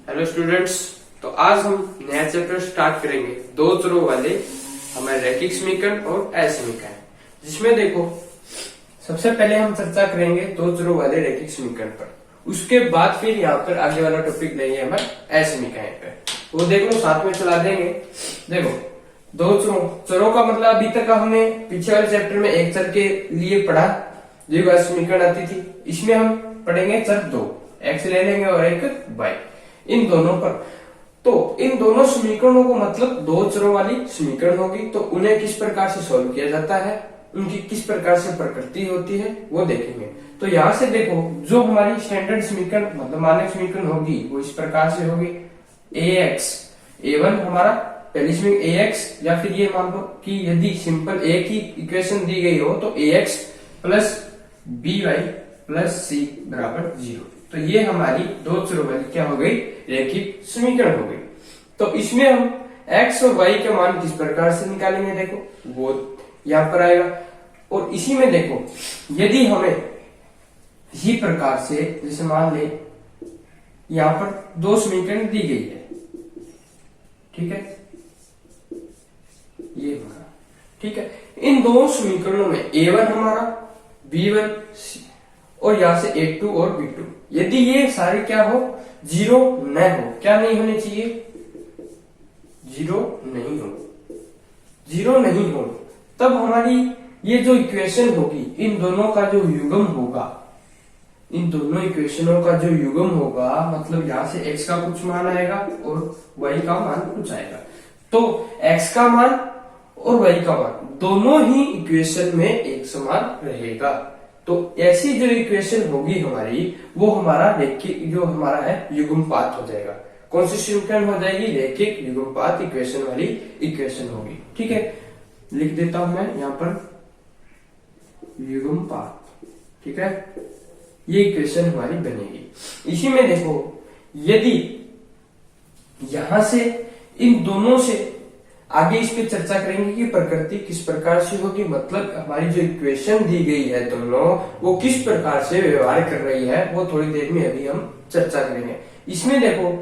Hello students. तो आज हम नया चैप्टर स्टार्ट करेंगे दो चरों वाले हमारे रैखिक समीकरण और असमीकरण, जिसमें देखो सबसे पहले हम चर्चा करेंगे दो चरों वाले रैखिक समीकरण पर। उसके बाद फिर यहाँ पर आगे वाला टॉपिक लेंगे हमारे असमीकरण पर। वो देखो साथ में चला देंगे। देखो दो चरों का मतलब अभी तक हमने पीछे वाले चैप्टर में एक चर के लिए पढ़ा जो समीकरण आती थी। इसमें हम पढ़ेंगे चर दो, एक्स ले लेंगे और एक वाई। इन दोनों पर तो इन दोनों समीकरणों को मतलब दो चरों वाली समीकरण होगी, तो उन्हें किस प्रकार से सॉल्व किया जाता है, उनकी किस प्रकार से प्रकृति होती है वो देखेंगे। तो यहाँ से देखो जो हमारी स्टैंडर्ड समीकरण मतलब मानक समीकरण होगी वो इस प्रकार से होगी। ax a1 हमारा पहली समीकरण ax, या फिर ये मान लो कि यदि सिंपल एक ही इक्वेशन दी गई हो तो ax plus by plus c बराबर 0। तो ये हमारी दो चरों वाली क्या हो गई, रैखिक समीकरण हो गई। तो इसमें हम x और y के मान किस प्रकार से निकालेंगे, देखो वो यहां पर आएगा। और इसी में देखो यदि हमें इसी प्रकार से जैसे मान ले यहां पर दो समीकरण दी गई है, ठीक है, ये हमारा ठीक है। इन दो समीकरणों में a1 हमारा b1 और यहां से a2 और b2, यदि ये सारे क्या हो, जीरो न हो, क्या नहीं होने चाहिए, जीरो नहीं हो, तब हमारी ये जो इक्वेशन होगी इन दोनों का जो युग्म होगा, इन दोनों इक्वेशनों का जो युग्म होगा मतलब यहां से x का कुछ मान आएगा और y का मान कुछ आएगा। तो x का मान और y का मान दोनों ही इक्वेशन में एक समान रहेगा। तो ऐसी जो इक्वेशन होगी हमारी वो हमारा रैखिक जो हमारा है युग्मपात हो जाएगा। कौन सी समीकरण हो जाएगी, रैखिक युग्मपात इक्वेशन वाली इक्वेशन होगी। ठीक है, लिख देता हूं मैं यहां पर युग्मपात, ठीक है, ये इक्वेशन हमारी बनेगी। इसी में देखो यदि यहां से इन दोनों से आगे इस पे चर्चा करेंगे कि प्रकृति किस प्रकार से होगी, मतलब हमारी जो इक्वेशन दी गई है दोनों वो किस प्रकार से व्यवहार कर रही है वो थोड़ी देर में अभी हम चर्चा करेंगे। इसमें देखो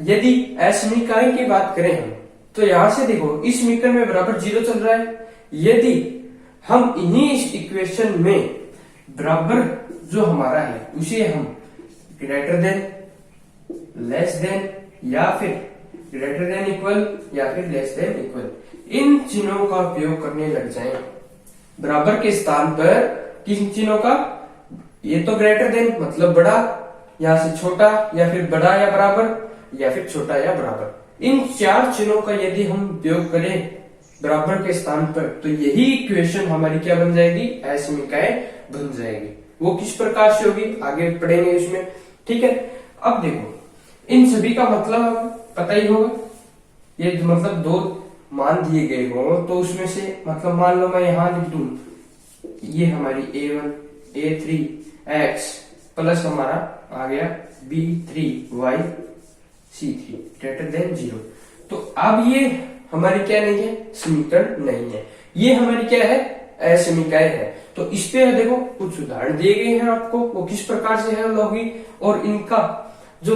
यदि असमीकरण की बात करें हम तो यहां से देखो इस समीकरण में बराबर 0 चल रहा है। यदि हम इन्हीं इस इक्वेशन में बराबर जो हमारा है उसे हम ग्रेटर देन, लेस देन या फिर ग्रेटर देन इक्वल या फिर लेस देन इक्वल इन चिन्हों का उपयोग करने लग जाएं बराबर के स्थान पर, किन चिन्हों का, ये तो ग्रेटर देन मतलब बड़ा, यहां से छोटा या फिर बड़ा या बराबर या फिर छोटा या बराबर, इन चार चिन्हों का यदि हम उपयोग करें बराबर के स्थान पर तो यही इक्वेशन हमारी क्या बन जाएगी, असमीकरण बन जाएगी। वो किस प्रकार से होगी आगे पढ़ेंगे इसमें, ठीक है। अब देखो इन सभी का मतलब पता ही होगा, ये मतलब दो मान दिए गए हो तो उसमें से मतलब मान लो मैं यहां लिख दूं ये हमारी a1 a3 x प्लस हमारा आ गया b3 y c3 greater than 0। तो अब ये हमारी क्या नहीं है, समीकरण नहीं है, ये हमारी क्या है, असमीकरण है। तो इस पे देखो कुछ उदाहरण दिए गए हैं आपको, वो किस प्रकार से हल होगी और इनका जो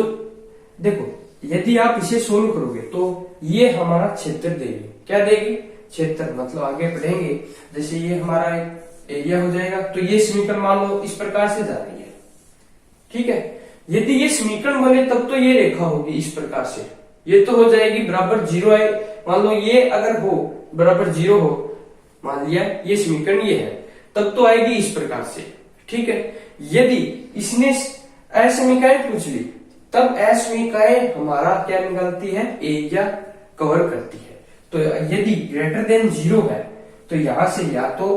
देखो यदि आप इसे सोल्व करोगे तो ये हमारा क्षेत्र देगी, क्या देगी, क्षेत्र, मतलब आगे पढ़ेंगे जैसे ये हमारा एक एरिया हो जाएगा। तो ये समीकरण मान लो इस प्रकार से जा रही है, ठीक है। यदि ये समीकरण बने तब तो ये रेखा होगी इस प्रकार से, ये तो हो जाएगी बराबर 0 है। मान लो ये अगर हो बराबर 0 हो, मान लिया ये समीकरण ये है, तब तो आएगी इस प्रकार से, ठीक है। यदि इसने असमीकरण पूछ ली तब असमीकरण हमारा क्या निकालती है, एरिया कवर करती है। तो यदि ग्रेटर देन 0 है तो यहां से या तो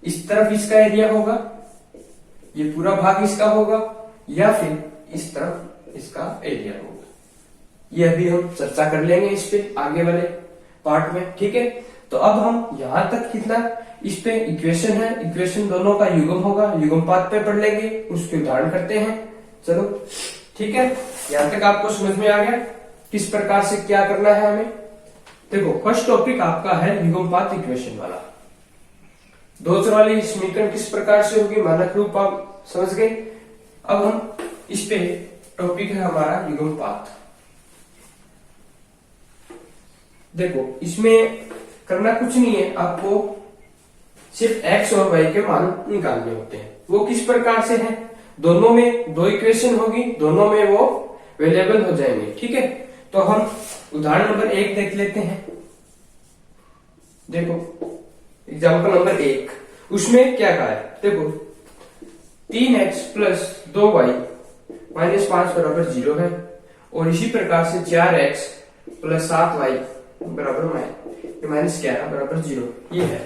इस तरफ इसका एरिया होगा, ये पूरा भाग इसका होगा, या फिर इस तरफ इसका एरिया होगा। ये अभी हम चर्चा कर लेंगे इस पे आगे वाले पार्ट में, ठीक है। तो अब हम यहां तक कितना, इस पे इक्वेशन है, इक्वेशन दोनों का युग्म होगा, युग्मपात पे पढ़ लेंगे, उसके उदाहरण करते हैं, चलो ठीक है। यहां तक आपको समझ में आ गया किस प्रकार से क्या करना है हमें। देखो फर्स्ट टॉपिक आपका है युग्मपात इक्वेशन वाला, दो चर वाली समीकरण किस प्रकार से होगी, मानक रूप आप समझ गए। अब हम इस पे टॉपिक है हमारा युग्मपात, देखो इसमें करना कुछ नहीं है, आपको सिर्फ x और y के मान निकालने होते हैं। वो किस प्रकार से है, दोनों में दो इक्वेशन होगी, दोनों में वो वेरिएबल हो जाएंगे। ठीक है, तो हम उदाहरण नंबर 1 देख लेते हैं। देखो एग्जाम्पल नंबर 1, उसमें क्या कहा है, देखो 3x प्लस 2y माइनस 5 बराबर 0 है, और इसी प्रकार से 4x प्लस 7y बराबर माइनस 11 बराबर 0 ये है।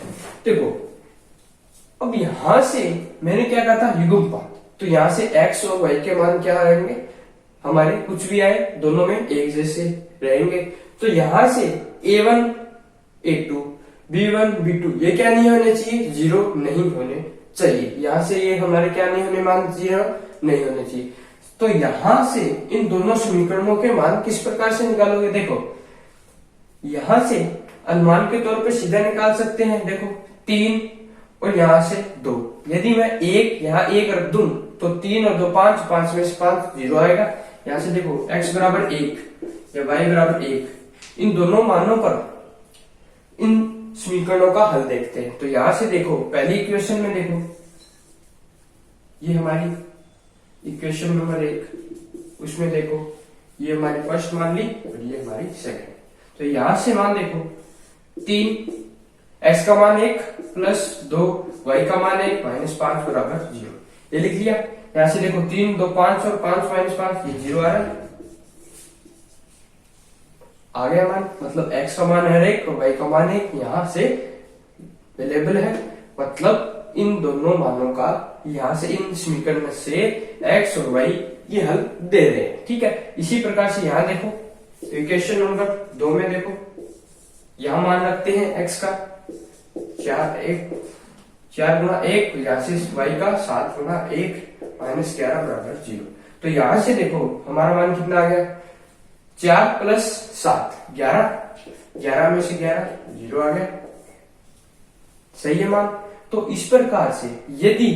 देखो अब यहां से मैंने क्या कहा था, युग्मपात, तो यहां से x और y के मान क्या रहेंगे, हमारे कुछ भी आए दोनों में एक जैसे रहेंगे। तो यहां से a1 a2 b1 b2 ये क्या नहीं होने चाहिए, 0 नहीं होने चाहिए। यहां से ये हमारे क्या नहीं होने, मान 0 नहीं होने चाहिए। तो यहां से इन दोनों समीकरणों के मान किस प्रकार से निकालोगे, देखो यहां से अनुमान के तौर पे सीधा निकाल सकते हैं। देखो 3 और यहां से 2, यदि मैं एक यहां 1 रख दूं तो 3 और 2 5, 5 में से 5 0 आएगा। यहां से देखो x बराबर 1 या y बराबर 1, इन दोनों मानों पर इन समीकरणों का हल देखते हैं। तो यहां से देखो पहली इक्वेशन में देखो, ये हमारी इक्वेशन नंबर 1, उसमें देखो ये हमारी फर्स्ट मान ली और ये हमारी सेकंड। तो यहां से मान देखो 3 x का मान 1 प्लस 2 y का मान 1 माइनस 5 बराबर 0, ये लिख लिया। यहां से देखो 3 2 5 और 5 माइनस 5 ये 0 आ रहा है, आ गया मान, मतलब x का मान है 1 और y का मान 1 यहां से अवेलेबल है। मतलब इन दोनों मानों का यहां से इन समीकरण से x और y ये हल दे रहे हैं। ठीक है, इसी प्रकार से यहां देखो इक्वेशन नंबर 2 में देखो, यहां मान रखते हैं x का 4 गुना 1, यहां से y का 7 गुना 1 माइनस 11 बराबर 0। तो यहां से देखो हमारा मान कितना आ गया, 4 प्लस 7 11 में से 11 0 आ गया, सही है मान। तो इस प्रकार से यदि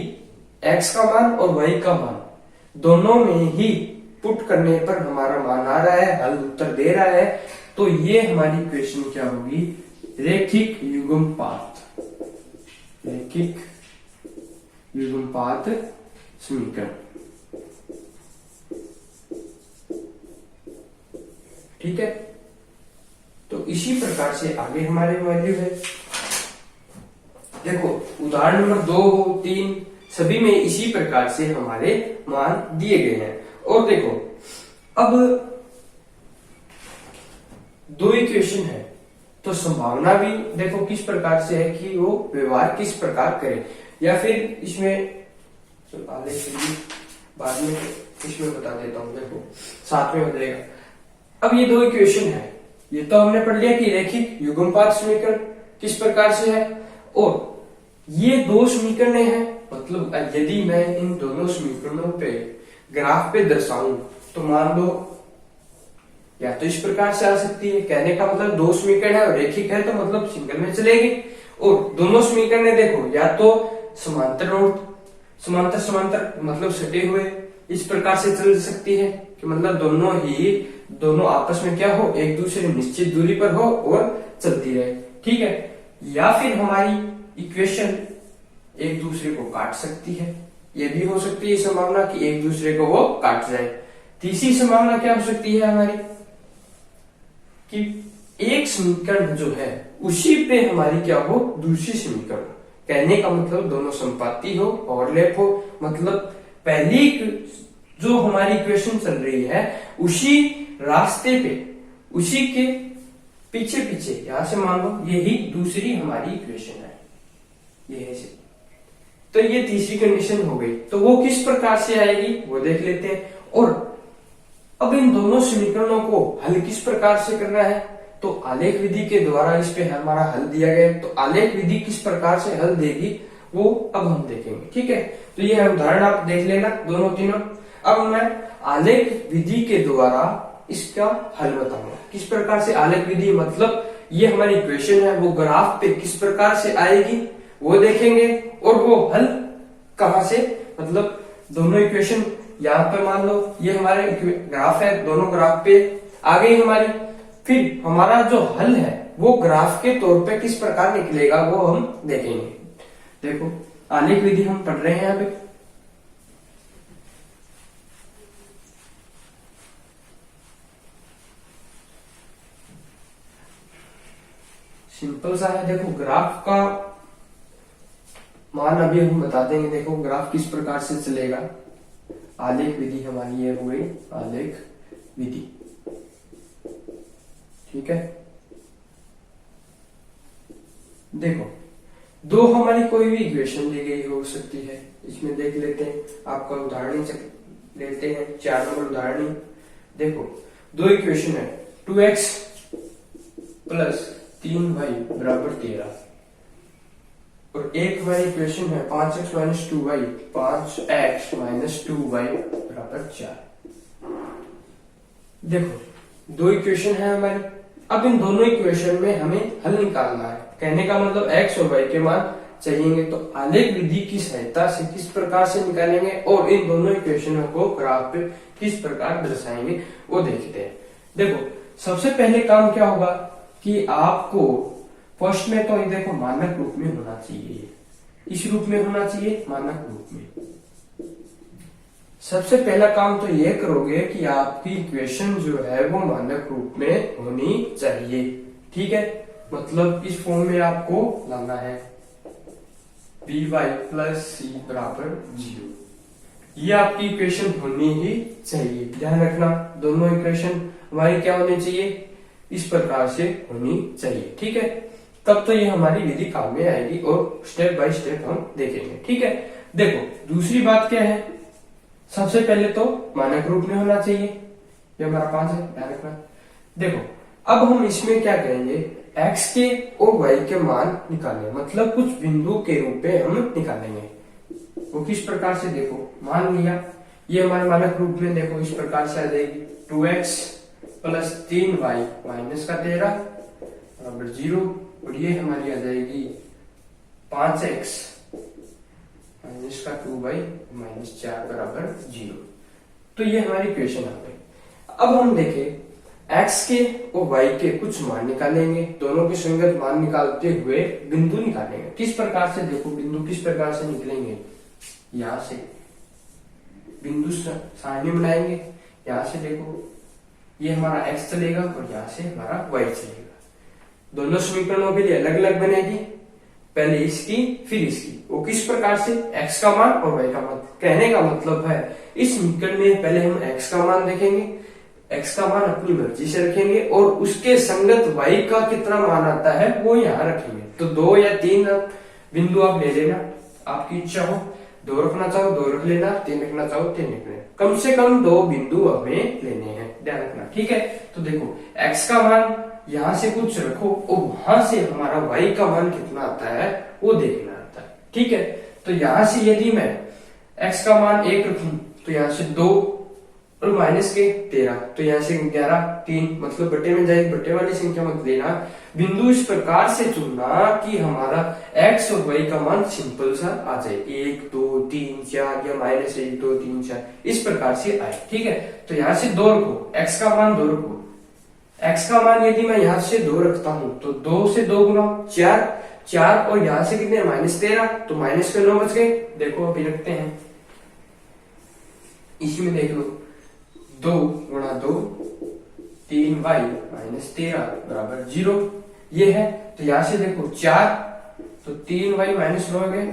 x का मान और y का मान दोनों में ही पुट करने पर हमारा मान आ रहा है, हल उत्तर दे रहा है, तो ये हमारी इक्वेशन क्या होगी, रैखिक युग्मपात, रैखिक युग्मपात समीकरण। ठीक है, तो इसी प्रकार से आगे हमारे वैल्यू है। देखो उदाहरण नंबर 2 हो 3 सभी में इसी प्रकार से हमारे मान दिए गए हैं। और देखो अब दो इक्वेशन है, तो संभावना भी देखो किस प्रकार से है कि वो व्यवहार किस प्रकार करे, या फिर इसमें बाद में इसमें बता देता हूं, देखो साथ में हो जाएगा। अब ये दो इक्वेशन है, ये तो हमने पढ़ लिया कि रैखिक युग्मपात समीकरण किस प्रकार से है, और ये दो समीकरण हैं। मतलब यदि मैं इन दोनों समीकरणों पे ग्राफ पे दर्शाऊं तो मान लो या तो इस प्रकार से आ सकती है, कहने का मतलब दो समीकरण है और रैखिक है तो मतलब सिंगल में चलेगी, और दोनों समीकरण देखो या तो समांतर और समांतर मतलब सटे हुए इस प्रकार से चल सकती है कि मतलब दोनों आपस में क्या हो, एक दूसरे निश्चित दूरी पर हो और चलती रहे। ठीक है, या फिर हमारी इक्वेशन एक दूसरे को काट सकती है, ये भी हो सकती है संभावना कि एक दूसरे को वो काट जाए। तीसरी संभावना क्या हो सकती है हमारी कि एक समीकरण जो है उसी पे हमारी क्या हो, दूसरी समीकरण, कहने का मतलब दोनों संपाती हो, ओवरलैप हो, मतलब पहली जो हमारी इक्वेशन चल रही है उसी रास्ते पे, उसी के पीछे पीछे यहां से मान लो यही दूसरी हमारी इक्वेशन है, ये है। तो ये तीसरी कंडीशन हो गई, तो वो किस प्रकार से आएगी वो देख लेते हैं। और अब इन दोनों समीकरणों को हल किस प्रकार से करना है, तो आलेख विधि के द्वारा इस पे हमारा हल दिया गया है। तो आलेख विधि किस प्रकार से हल देगी वो अब हम देखेंगे। ठीक है, तो ये उदाहरण आप देख लेना दोनों तीनों। अब मैं आलेख विधि के द्वारा इसका हल बताऊंगा किस प्रकार से। आलेख विधि मतलब ये हमारी इक्वेशन है, वो ग्राफ पे किस प्रकार से आएगी वो देखेंगे, और वो हल कहां से, मतलब दोनों इक्वेशन यहाँ पे मान लो ये हमारे ग्राफ है, दोनों ग्राफ पे आ गई हमारी, फिर हमारा जो हल है वो ग्राफ के तौर पे किस प्रकार निकलेगा वो हम देखेंगे। देखो आलेख विधि हम पढ़ रहे हैं अभी। सिंपल सा है, देखो ग्राफ का मान अभी हम बता देंगे। देखो ग्राफ किस प्रकार से चलेगा। आलेख विधि हमारी ये हो गई आलेख विधि, ठीक है। देखो दो हमारी कोई भी इक्वेशन दी गई हो सकती है, इसमें देख लेते हैं। आपका उदाहरण लेते हैं 4 नंबर उदाहरण। देखो दो इक्वेशन है 2x प्लस 3y बराबर 13 और एक हमारी इक्वेशन है 5x minus 2y 5x minus 2y बराबर 4। देखो दो इक्वेशन है हमारी। अब इन दोनों इक्वेशन में हमें हल निकालना है। कहने का मतलब x और y के मान चाहिए, तो आलेख विधि की सहायता से किस प्रकार से निकालेंगे और इन दोनों इक्वेशनों को ग्राफ पे किस प्रकार दर्शाएंगे वो देखते हैं। देखो सबसे पहले काम क्या होगा कि आपको फर्स्ट में तो ये देखो मानक रूप में होना चाहिए, इस रूप में होना चाहिए मानक रूप में। सबसे पहला काम तो ये करोगे कि आपकी इक्वेशन जो है वो मानक रूप में होनी चाहिए, ठीक है। मतलब इस फॉर्म में आपको लाना है by प्लस सी बराबर 0। ये आपकी इक्वेशन होनी ही चाहिए। ध्यान रखना दोनों इक्वेशन हमारी क्या होनी चाहिए, इस प्रकार से होनी चाहिए, ठीक है। तब तो ये हमारी विधि काम में आएगी और स्टेप बाय स्टेप हम देखेंगे, ठीक है। देखो दूसरी बात क्या है, सबसे पहले तो मानक रूप में होना चाहिए। ये हमारा 5 है, ध्यान रखना। देखो अब हम इसमें क्या करेंगे, x के और y के मान निकालें, मतलब कुछ बिंदु के रूप में हम निकालेंगे। वो किस प्रकार से, देखो मान लिया ये हमारे मानक रूप में देखो इस प्रकार से आ जाएगी 2x प्लस 3y माइनस का 13 बराबर 0 और ये हमारी आ जाएगी 5x माइनस का 2y माइनस 4 बराबर 0। तो ये हमारी इक्वेशन आ गई। अब हम देखें x के और y के कुछ मान निकालेंगे, दोनों के संगत मान निकालते हुए बिंदु निकालेंगे। किस प्रकार से, देखो बिंदु किस प्रकार से निकलेंगे, यहां से बिंदु सारणी बनाएंगे। यहां से देखो ये हमारा x चलेगा और यहां से हमारा y चलेगा। दोनों समीकरणों के लिए अलग अलग बनेगी, पहले इसकी फिर इसकी। वो किस प्रकार से, x का मान और y का मान। कहने का मतलब है इस समीकरण में पहले हम x का मान देखेंगे, x का मान अपनी मर्जी से रखेंगे और उसके संगत y का कितना मान आता है वो यहाँ रखेंगे। तो 2 या 3 बिंदु आप ले लेना, आपकी इच्छा हो, 2 रखना चाहो 2 रख लेना, 3 रखना चाहो 3 रख लेना। कम से कम 2 बिंदु हमें लेने हैं, ध्यान रखना, ठीक है। तो देखो x का मान यहां से कुछ रखो और वहां से हमारा y का मान कितना आता है वो देखना आता है, ठीक है। तो यहां से यदि मैं x का मान 1 रखूं तो यहां से 2 और माइनस के 13 तो यहाँ से 11 3 मतलब बटे में जाएगी, बटे वाली संख्या मत लेना। बिंदु इस प्रकार से चुनना कि हमारा x और y का मान सिंपल सा आ जाए, 1 2 3 4 या माइनस 1 2 3 4 इस प्रकार से आए, ठीक है। तो यहाँ से 2 रखो, x का मान 2 रखो। x का मान यदि मैं यहाँ से 2 रखता हूं तो 2 से 2 गुना 4 और यहाँ से कितने माइनस 13 तो माइनस के 9 बच गए। देखो अभी रखते हैं, इसमें देख लो 2 गुणा 2 3y माइनस 13 बराबर 0 ये है। तो यहां से देखो 4 तो 3y माइनस 9 गए,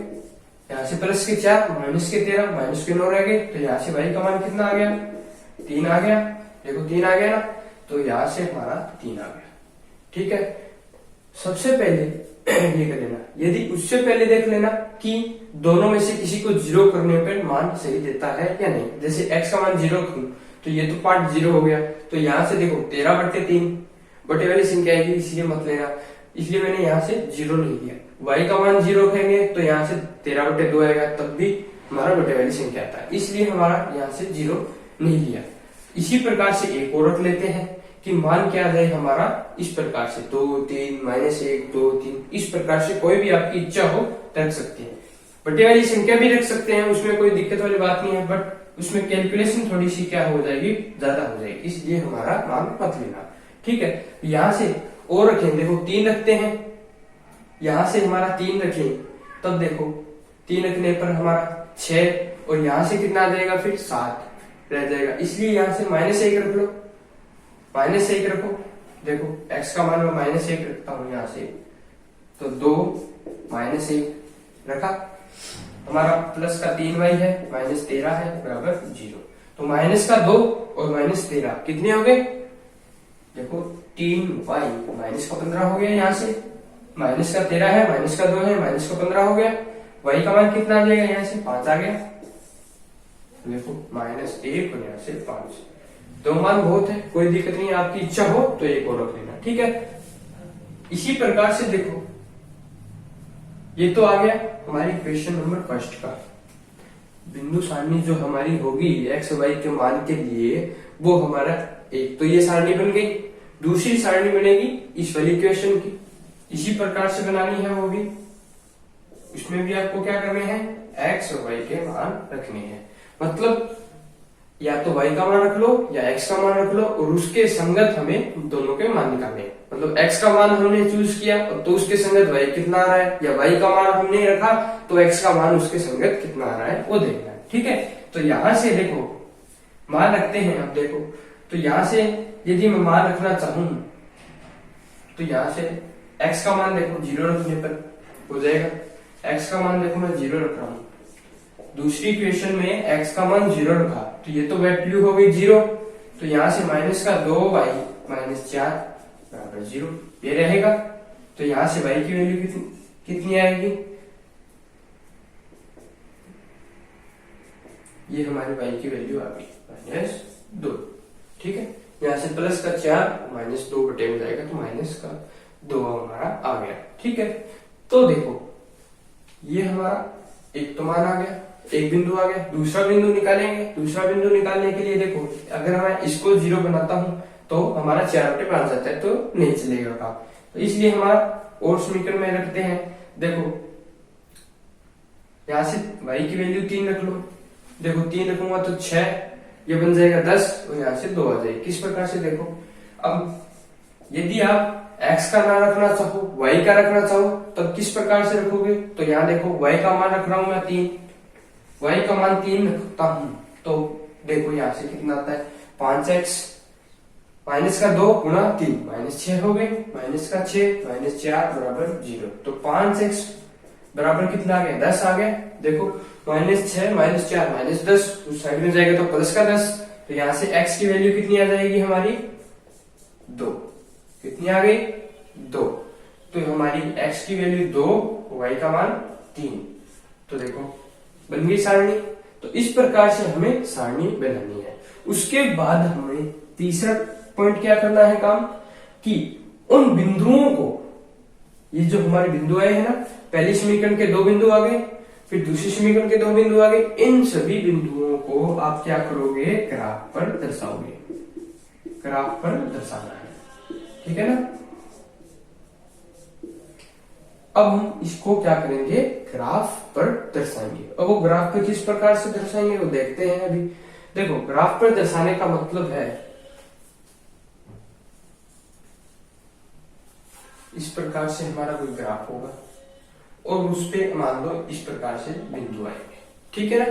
यहां से प्लस के 4 माइनस के 13 माइनस के 9 रह गए। तो यहां से y का मान कितना आ गया, 3 आ गया। देखो 3 आ गया ना, तो यहां से हमारा 3 आ गया, ठीक है। सबसे पहले ये कर लेना, यदि उससे पहले देख लेना कि दोनों में से किसी को 0 करने पर मान सही देता है या नहीं। जैसे x का मान 0 करूं तो ये तो पार्ट 0 हो गया, तो यहां से देखो 13 बटे 3 बटे वाली संख्या आएगी, इसलिए मत लेना, इसलिए मैंने यहाँ से 0 नहीं लिया। y का मान 0 कहेंगे तो यहाँ से 13 बटे 2 आएगा, तब भी हमारा बटे वाली संख्या आता है, इसलिए हमारा यहाँ से 0 नहीं लिया। इसी प्रकार से एक और रख लेते हैं कि मान क्या आ जाए हमारा, इस प्रकार से 2 3 माइनस 1 2 3 इस प्रकार से कोई भी आपकी इच्छा हो रख सकते हैं। बटे वाली संख्या भी रख सकते हैं, उसमें कोई दिक्कत वाली बात नहीं है, बट उसमें कैलकुलेशन थोड़ी सी क्या हो जाएगी, ज्यादा हो जाएगी, इसलिए हमारा मान मत लेना, ठीक है। यहाँ से और रखें, देखो 3 रखते हैं, यहां से हमारा 3 रखें, तब देखो 3 रखने पर हमारा 6 और यहां से कितना आ जाएगा, फिर 7 रह जाएगा। इसलिए यहां से -1 रख लो, -1 रखो। देखो x का मान मैं -1 रखता हूं यहां से, तो 2 -1 रखा। हमारा प्लस का 3y है, -13 है, बराबर 0। तो माइनस का 2 और -13 कितने हो गए, देखो 3y, माइनस का 15 हो गया। यहाँ से माइनस का 13 है, माइनस का 2 है, माइनस का 15 हो गया। y का मान कितना आ जाएगा, यहाँ से 5 आ गया। देखो -1 और यहाँ से 5, 2 मान बहुत है, कोई दिक्कत नहीं, आपकी इच्छा हो तो एक और रख लेना, ठीक है। इसी प्रकार से देखो, ये तो आ गया हमारी क्वेश्चन नंबर फर्स्ट का। बिंदु सारणी जो हमारी होगी x y के मान के लिए, वो हमारा एक तो ये सारणी बन गई, दूसरी सारणी बनेगी इस वाली क्वेश्चन की, इसी प्रकार से बनानी है वो भी। इसमें भी आपको क्या करने हैं, x और y के मान रखने हैं। मतलब या तो y का मान रख लो या x का मान रख लो, और उसके संगत हमें दोनों के मान निकालने। मतलब x का मान हमने चूज किया तो उसके संगत y कितना आ रहा है, या y का मान हमने रखा तो x का मान उसके संगत कितना आ रहा है वो देखना है, ठीक है। तो यहां से देखो मान रखते हैं। अब देखो, तो यहां से यदि मैं मान रखना चाहूं तो यहां से x का मान देखो 0 रखने पर हो जाएगा। x का मान देखो मैं 0 रख रहा हूं, दूसरी क्वेश्चन में x का मान 0 रखा, तो ये तो वैल्यू हो गई 0। तो यहां से माइनस का 2y -4 बराबर 0 ये रहेगा। तो यहां से y की वैल्यू कितनी आएगी, ये हमारी y की वैल्यू आ गई -2, ठीक है। यहां से प्लस का 4 -2 बटे में जाएगा, तो माइनस का 2 हमारा आ गया, ठीक है। तो देखो ये हमारा एक तो मान आ गया, एक बिंदु आ गया। दूसरा बिंदु निकालेंगे, दूसरा बिंदु निकालने के लिए देखो, अगर मैं इसको 0 बनाता हूं तो हमारा 4/5 आता है, तो नहीं चलेगा काम। तो इसलिए हमारा और समीकरण में रखते हैं। देखो यहां से y की वैल्यू 3 रख लो, देखो 3 रखूंगा तो 6, ये बन जाएगा 10, और यहां से 2 आ जाएगी। किस प्रकार से देखो, अब यदि आप x का ना रखना चाहो, y का रखना चाहो, तब किस प्रकार से रखोगे। तो यहाँ देखो y का मान रख रहा हूं मैं 3, y का मान 3 रखता हूं, तो देखो यहां से कितना आता है 5x माइनस का 2 गुणा 3 -6 हो गए, माइनस का 6 -4 बराबर 0। तो 5x बराबर कितना आ गया, 10 आ गया। देखो -6 -4 -10, उस साइड में जाएगा तो प्लस का 10। तो यहां से x की वैल्यू कितनी आ जाएगी हमारी 2, कितनी आ गई 2। तो हमारी x की वैल्यू 2, y का मान 3। तो देखो बन गई सारणी। तो इस प्रकार से हमें सारणी बनानी है। उसके बाद हमें तीसरा पॉइंट क्या करना है काम, कि उन बिंदुओं को, ये जो हमारे बिंदु आए हैं ना, पहले समीकरण के 2 बिंदु आ गए, फिर दूसरे समीकरण के 2 बिंदु आ गए, इन सभी बिंदुओं को आप क्या करोगे, ग्राफ पर दर्शाओगे। ग्राफ पर दर्शाना है, ठीक है ना। अब हम इसको क्या करेंगे, ग्राफ पर दर्शाएंगे। अब वो ग्राफ पर किस प्रकार से दर्शाएंगे वो देखते हैं अभी। देखो ग्राफ पर दर्शाने का मतलब है, इस प्रकार से हमारा कोई ग्राफ होगा और उस पे मान लो इस प्रकार से बिंदु आएंगे, ठीक है ना।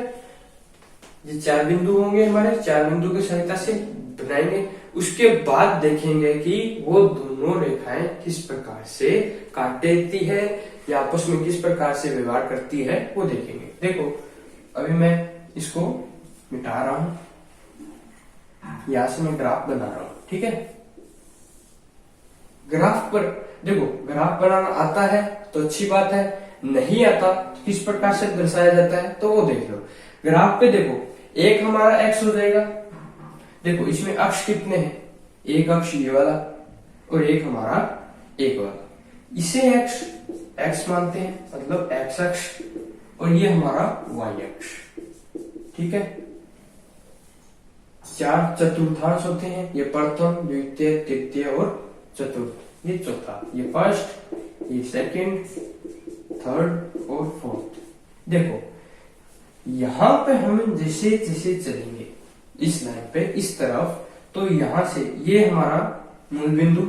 ये 4 बिंदु होंगे हमारे, 4 बिंदु की सहायता से बनाएंगे। उसके बाद देखेंगे कि वो दोनों रेखाएं किस प्रकार से काटती है या आपस में किस प्रकार से व्यवहार करती है वो देखेंगे। देखो अभी मैं इसको मिटा रहा हूं, यहां से मैं ग्राफ बना रहा हूं, ठीक है। ग्राफ पर देखो, ग्राफ बनाना आता है तो अच्छी बात है, नहीं आता तो किस प्रकार से दर्शाया जाता है तो वो देख लो। ग्राफ पे देखो, एक हमारा x हो जाएगा। देखो इसमें अक्ष कितने हैं, एक अक्ष ये वाला और एक हमारा एक वाला, इसे x मानते हैं, मतलब x अक्ष, और ये हमारा y अक्ष, ठीक है। 4 चतुर्थांश होते हैं, ये प्रथम, द्वितीय, तृतीय और चतुर्थ, ये चौथा, ये फर्स्ट, ये सेकंड, थर्ड और फोर्थ। देखो यहां पे हम जैसे जैसे चलेंगे इस लाइन पे इस तरफ, तो यहां से ये हमारा मूल बिंदु,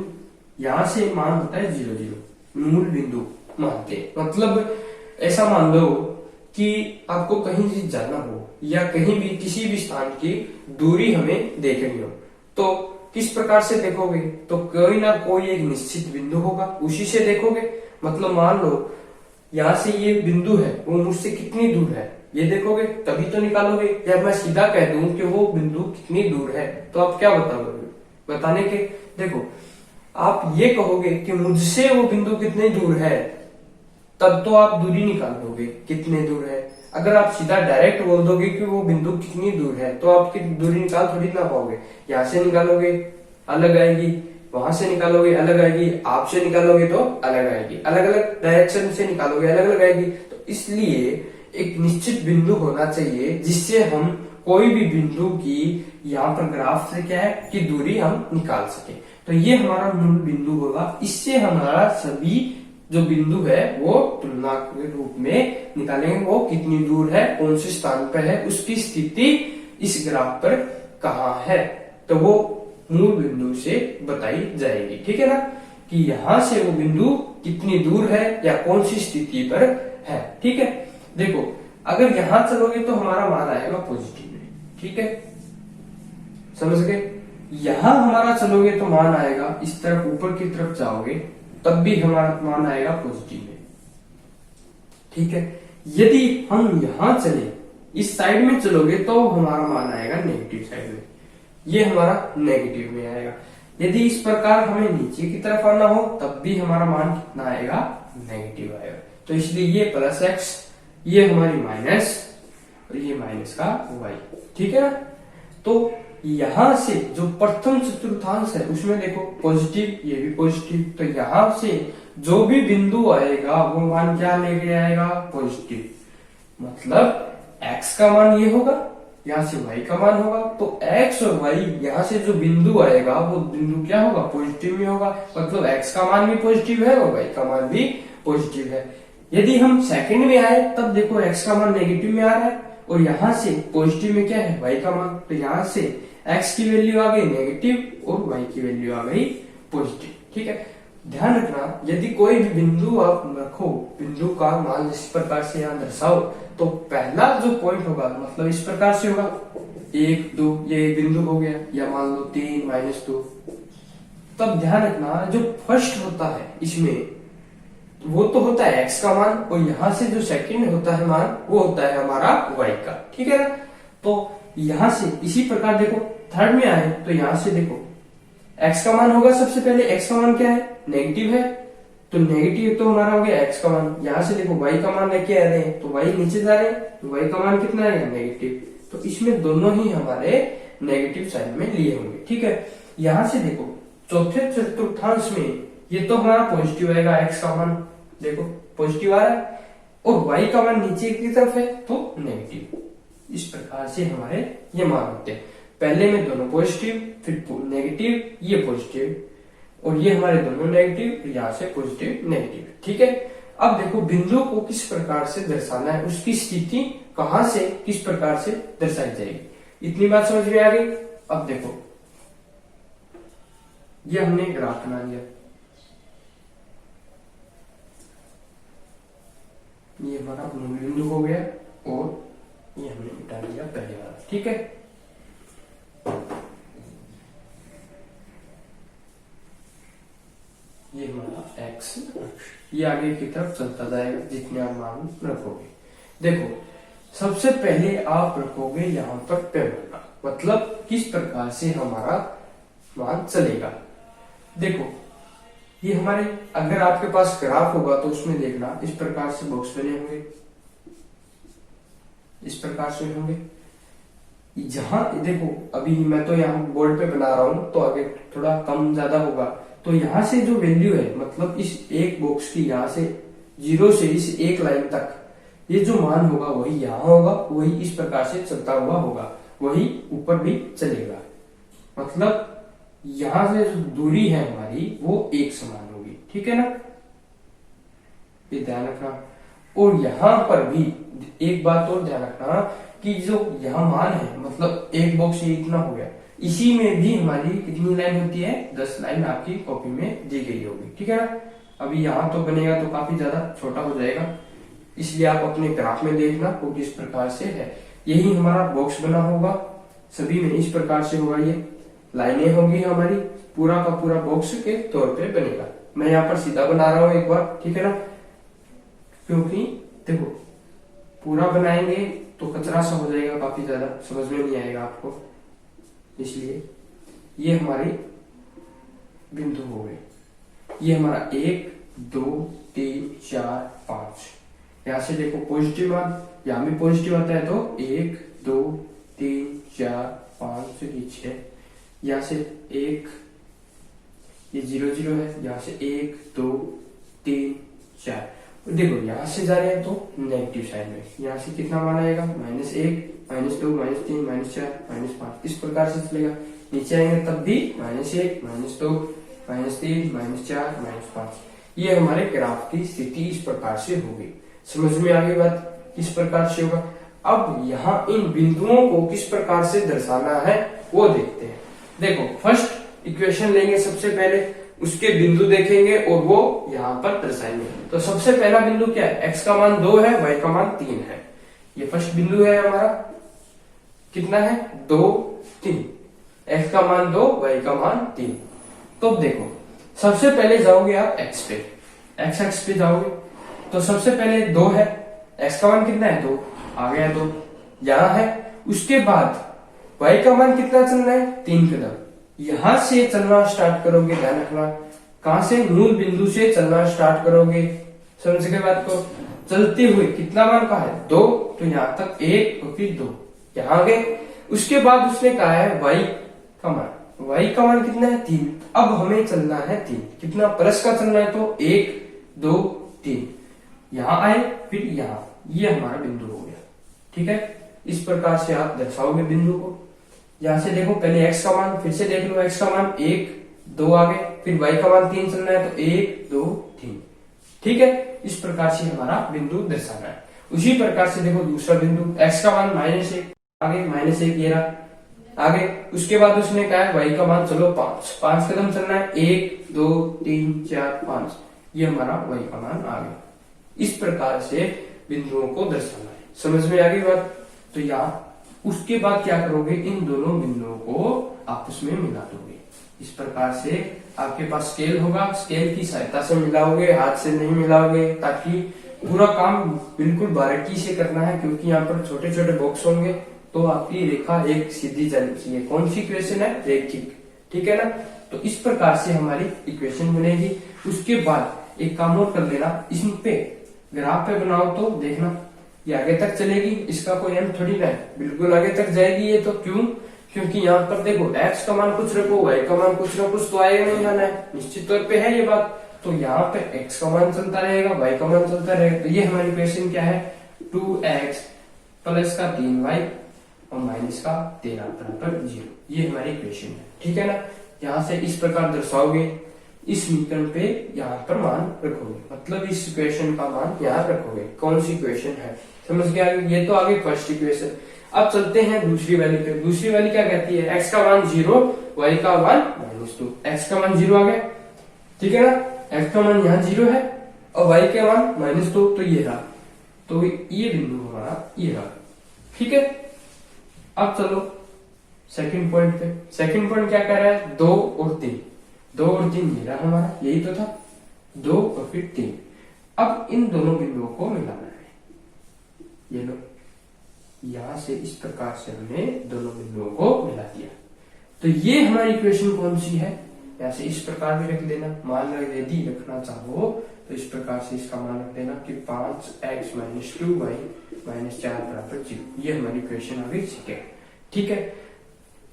यहां से मान होता है 0 0, मूल बिंदु मानते हैं। मतलब ऐसा मान लो कि आपको कहीं भी जाना हो या कहीं भी किसी भी स्थान की दूरी हमें देखनी हो, तो किस प्रकार से देखोगे? तो कोई ना कोई एक निश्चित बिंदु होगा, उसी से देखोगे। मतलब मान लो यहाँ से ये बिंदु है, वो मुझसे कितनी दूर है ये देखोगे, तभी तो निकालोगे। या मैं सीधा कह दूं कि वो बिंदु कितनी दूर है, तो आप क्या बताओगे? बताने के देखो, आप ये कहोगे कि मुझसे वो बिंदु कितनी दूर है, तब तो आप दूरी निकाल दोगे कितने दूर है। अगर आप सीधा डायरेक्ट बोल दोगे कि वो बिंदु कितनी दूर है, तो आपकी दूरी निकाल थोड़ी ना पाओगे। यहाँ से निकालोगे अलग आएगी, वहां से निकालोगे अलग आएगी, आपसे निकालोगे तो अलग आएगी, अलग अलग डायरेक्शन से निकालोगे अलग अलग आएगी। तो इसलिए एक निश्चित बिंदु होना चाहिए जिससे हम कोई भी बिंदु की यहाँ पर ग्राफ से क्या है कि दूरी हम निकाल सके। तो ये हमारा मूल बिंदु होगा। इससे हमारा सभी जो बिंदु है वो तुलना के रूप में निकालेंगे, वो कितनी दूर है, कौन से स्थान पर है, उसकी स्थिति इस ग्राफ पर कहाँ है, तो वो मूल बिंदु से बताई जाएगी। ठीक है ना, कि यहां से वो बिंदु कितनी दूर है या कौन सी स्थिति पर है। ठीक है, देखो अगर यहां चलोगे तो हमारा मान आएगा पॉजिटिव में। ठीक है, समझ गए? यहां हमारा चलोगे तो मान आएगा, इस तरफ ऊपर की तरफ जाओगे तब भी हमारा मान आएगा पॉजिटिव में। ठीक है, यदि हम यहां चले, इस साइड में चलोगे तो हमारा मान आएगा नेगेटिव साइड में, ये हमारा नेगेटिव में आएगा। यदि इस प्रकार हमें नीचे की तरफ आना हो तब भी हमारा मान कितना आएगा? नेगेटिव आएगा। तो इसलिए ये प्लस एक्स, ये हमारी माइनस, और ये माइनस का वाई। ठीक है ना, तो यहां से जो प्रथम चतुर्थांश है उसमें देखो पॉजिटिव, ये भी पॉजिटिव, तो यहां से जो भी बिंदु आएगा वो मान क्या लेके आएगा? पॉजिटिव। मतलब x का मान ये होगा, यहाँ से y का मान होगा, तो x और y यहाँ से जो बिंदु आएगा वो बिंदु क्या होगा? पॉजिटिव में होगा। मतलब x का मान भी पॉजिटिव है और y का मान भी पॉजिटिव है। यदि हम सेकंड में आए तब देखो x का मान नेगेटिव में आ रहा है और यहाँ से पॉजिटिव में क्या है? y का मान। तो यहाँ से x की वैल्यू आ गई नेगेटिव और y की वैल्यू आ गई पॉजिटिव। ठीक है, ध्यान रखना, यदि कोई भी बिंदु आप रखो, बिंदु का मान इस प्रकार से यहाँ दर्शाओ, तो पहला जो पॉइंट होगा मतलब इस प्रकार से होगा 1 2, ये बिंदु हो गया, या मान लो 3 -2। तब ध्यान रखना जो फर्स्ट होता है इसमें वो तो होता है x का मान, और यहाँ से जो सेकंड होता है मान वो होता है हमारा y का। ठीक है ना, तो यहाँ से इसी प्रकार देखो थर्ड में आए तो यहाँ से देखो x का मान होगा, सबसे पहले x का मान क्या है? नेगेटिव है, तो नेगेटिव तो हमारा हो गया x का मान। यहाँ से देखो y का मान लेके आ रहे हैं तो y नीचे जा रहे हैं, तो y का मान कितना आएगा? नेगेटिव। तो इसमें दोनों ही हमारे नेगेटिव साइड में लिए होंगे। ठीक है, यहाँ से देखो चौथे चतुर्थांश में ये तो हमारा पॉजिटिव आएगा, x का मान देखो पॉजिटिव आ रहा है, और y का मान नीचे की तरफ है तो नेगेटिव। इस प्रकार से हमारे ये मान होते हैं, पहले में दोनों पॉजिटिव, फिर नेगेटिव, ये पॉजिटिव और ये हमारे दोनों नेगेटिव, यहाँ से पॉजिटिव नेगेटिव। ठीक है, अब देखो बिंदु को किस प्रकार से दर्शाना है, उसकी स्थिति कहां से किस प्रकार से दर्शाई जाएगी, इतनी बात समझ में आ गई। अब देखो ये हमने ग्राफ बना लिया, ये हमारा मूल बिंदु हो गया और ये हमने मिटा दिया पहले वाला। ठीक है, ये हमारा x, ये आगे की तरफ चलता जाएगा जितने आप मान रखोगे। देखो सबसे पहले आप रखोगे यहाँ पर पैमाना, मतलब किस प्रकार से हमारा मान चलेगा। देखो ये हमारे, अगर आपके पास ग्राफ होगा तो उसमें देखना इस प्रकार से बॉक्स बने होंगे, इस प्रकार से होंगे। जहां देखो अभी मैं तो यहाँ बोर्ड पे बना रहा हूं तो आगे थोड़ा कम ज्यादा होगा, तो यहाँ से जो वैल्यू है मतलब इस एक बॉक्स की, यहाँ से 0 से इस एक लाइन तक ये जो मान होगा वही यहाँ होगा, वही इस प्रकार से चलता हुआ होगा, वही ऊपर भी चलेगा। मतलब यहाँ से जो दूरी है हमारी वो एक समान होगी। ठीक है ना, ये ध्यान रखना। और यहाँ पर भी एक बात और ध्यान रखना कि जो यहाँ मान है मतलब एक बॉक्स ये इतना हो गया, इसी में भी हमारी कितनी लाइन होती है, 10 लाइन आपकी कॉपी में दी गई होगी, ठीक है ना। अभी यहाँ तो बनेगा तो काफी ज्यादा छोटा हो जाएगा, इसलिए आप अपने ग्राफ में देखना वो किस प्रकार से है। यही हमारा बॉक्स बना होगा, सभी में इस प्रकार से होगा, ये लाइनें होगी हमारी, पूरा का पूरा बॉक्स के तौर पे बनेगा। मैं यहाँ पर सीधा बना रहा हूं एक बार, ठीक है ना, क्योंकि देखो पूरा बनाएंगे तो कचरा सा हो जाएगा, काफी ज्यादा समझ में नहीं आएगा आपको, इसलिए ये हमारे बिंदु हो गए। ये हमारा 1 2 3 4 5, यहां से देखो पॉजिटिव मान, यहां भी पॉजिटिव आता है तो 1 2 3 4 5 6, यहां से 1, ये 0 0 है, यहां से 1 2 3 4, देखो यहां से जा रहे हैं तो नेगेटिव साइड में, यहां से कितना मान आएगा, -1 -2 -3 -4 -5, इस प्रकार से चलेगा। नीचे आएंगे तब भी -1 -2 -3 -4 -5। ये हमारे ग्राफ की स्थिति इस प्रकार से होगी। समझ में आ गई बात किस प्रकार से होगा। अब यहाँ इन बिंदुओं को किस प्रकार से दर्शाना है वो देखते हैं। देखो फर्स्ट इक्वेशन लेंगे सबसे पहले, उसके बिंदु देखेंगे और वो यहाँ पर दर्शाएंगे। तो सबसे पहला बिंदु क्या है, x का मान 2 है, y का मान 3 है। ये फर्स्ट बिंदु है हमारा, कितना है 2 3, x का मान 2 y का मान 3। तो देखो सबसे पहले जाओगे आप x पे, x एक्स पे जाओगे तो सबसे पहले 2 है, x का मान कितना है 2, आ गया 2 यहाँ है। उसके बाद y का मान कितना चलना है 3 कदम, यहां से चलना स्टार्ट करोगे, ध्यान रखना कहां से, मूल बिंदु से चलना स्टार्ट करोगे। समझ गए बात को, चलते हुए कितना मान का है 2, तो यहां तक 1 और फिर 2 यहां गए। उसके बाद उसने कहा है y का मान, y का मान कितना है 3, अब हमें चलना है 3, कितना प्लस का चलना है तो 1 2 3, यहां आए फिर यहां, ये हमारा बिंदु हो गया, ठीक है। इस प्रकार से आप दर्शाओगे बिंदु को। यहां से देखो पहले x का मान, फिर से देख लो x का मान 1 2 आ गए, फिर y का मान 3 चलना है तो 1 2 3, ठीक है। इस प्रकार से हमारा बिंदु दर्शाना है। उसी प्रकार से देखो दूसरा बिंदु, x का मान -1 आगे, -1 ये रहा आगे। उसके बाद उसने कहा है y का मान चलो 5 कदम चलना है, 1 2 3 4 5, ये हमारा y का मान आ गया। इस प्रकार से बिंदुओं को दर्शाना है। समझ में आ गई बात। तो यहाँ उसके बाद क्या करोगे, इन दोनों बिंदुओं को आपस में मिला दोगे। इस प्रकार से आपके पास स्केल होगा, स्केल की सहायता से मिलाओगे, हाथ से नहीं मिलाओगे, ताकि पूरा काम बिल्कुल बारीकी से करना है, क्योंकि यहाँ पर छोटे छोटे बॉक्स होंगे तो आपकी रेखा एक सीधी चलनी चाहिए। कौन सी इक्वेशन है, रेखिक, ठीक है ना। तो इस प्रकार से हमारी इक्वेशन बनेगी। उसके बाद एक काम और कर लेना, इसमें पे ग्राफ पे बनाओ तो देखना ये आगे तक चलेगी, इसका कोई एम थोड़ी ना है, बिल्कुल आगे तक जाएगी ये तो। क्यों, क्योंकि यहाँ पर देखो x का मान कुछ रखो, y का मान कुछ रखो, कुछ तो आएगा नहीं जाना है, निश्चित तौर पे है ये बात। तो यहाँ पे x का मान चलता रहेगा, y का मान चलता रहेगा। तो ये हमारी इक्वेशन क्या है, 2x प्लस का 3y और माइनस का 13 बराबर 0, ये हमारी इक्वेशन है, ठीक है ना। यहाँ से इस प्रकार दर्शाओगे, इस समीकरण पे यहाँ पर मान रखोगे, मतलब इस इक्वेशन का मान यहाँ रखोगे। कौन सी इक्वेशन है, समझ गया। ये तो आगे फर्स्ट इक्वेशन। अब चलते हैं दूसरी वाली पे। दूसरी वाली क्या कहती है, x का मान 0 y का मान -2, x का मान 0 आ गया, ठीक है ना। x का मान यहाँ 0 है और y का मान -2, तो ये रहा, तो ये बिंदु हमारा ये रहा, ठीक है। अब चलो सेकंड पॉइंट पे। सेकंड पॉइंट क्या कह रहा है, 2 और 3, 2 और 3 ये रहा हमारा, यही तो था, 2 और फिर 3। अब इन दोनों बिंदुओं को मिलाना है, ये लो, यहां से इस प्रकार से हमने दोनों बिंदुओं को मिला दिया। तो ये हमारी इक्वेशन कौन सी है, यहां से इस प्रकार भी रख देना। मान लो यदि रखना चाहो तो इस प्रकार से इसका मान रख देना कि 5x - 2y - 4 बराबर 0, ये हमारी इक्वेशन आ गई, ठीक है।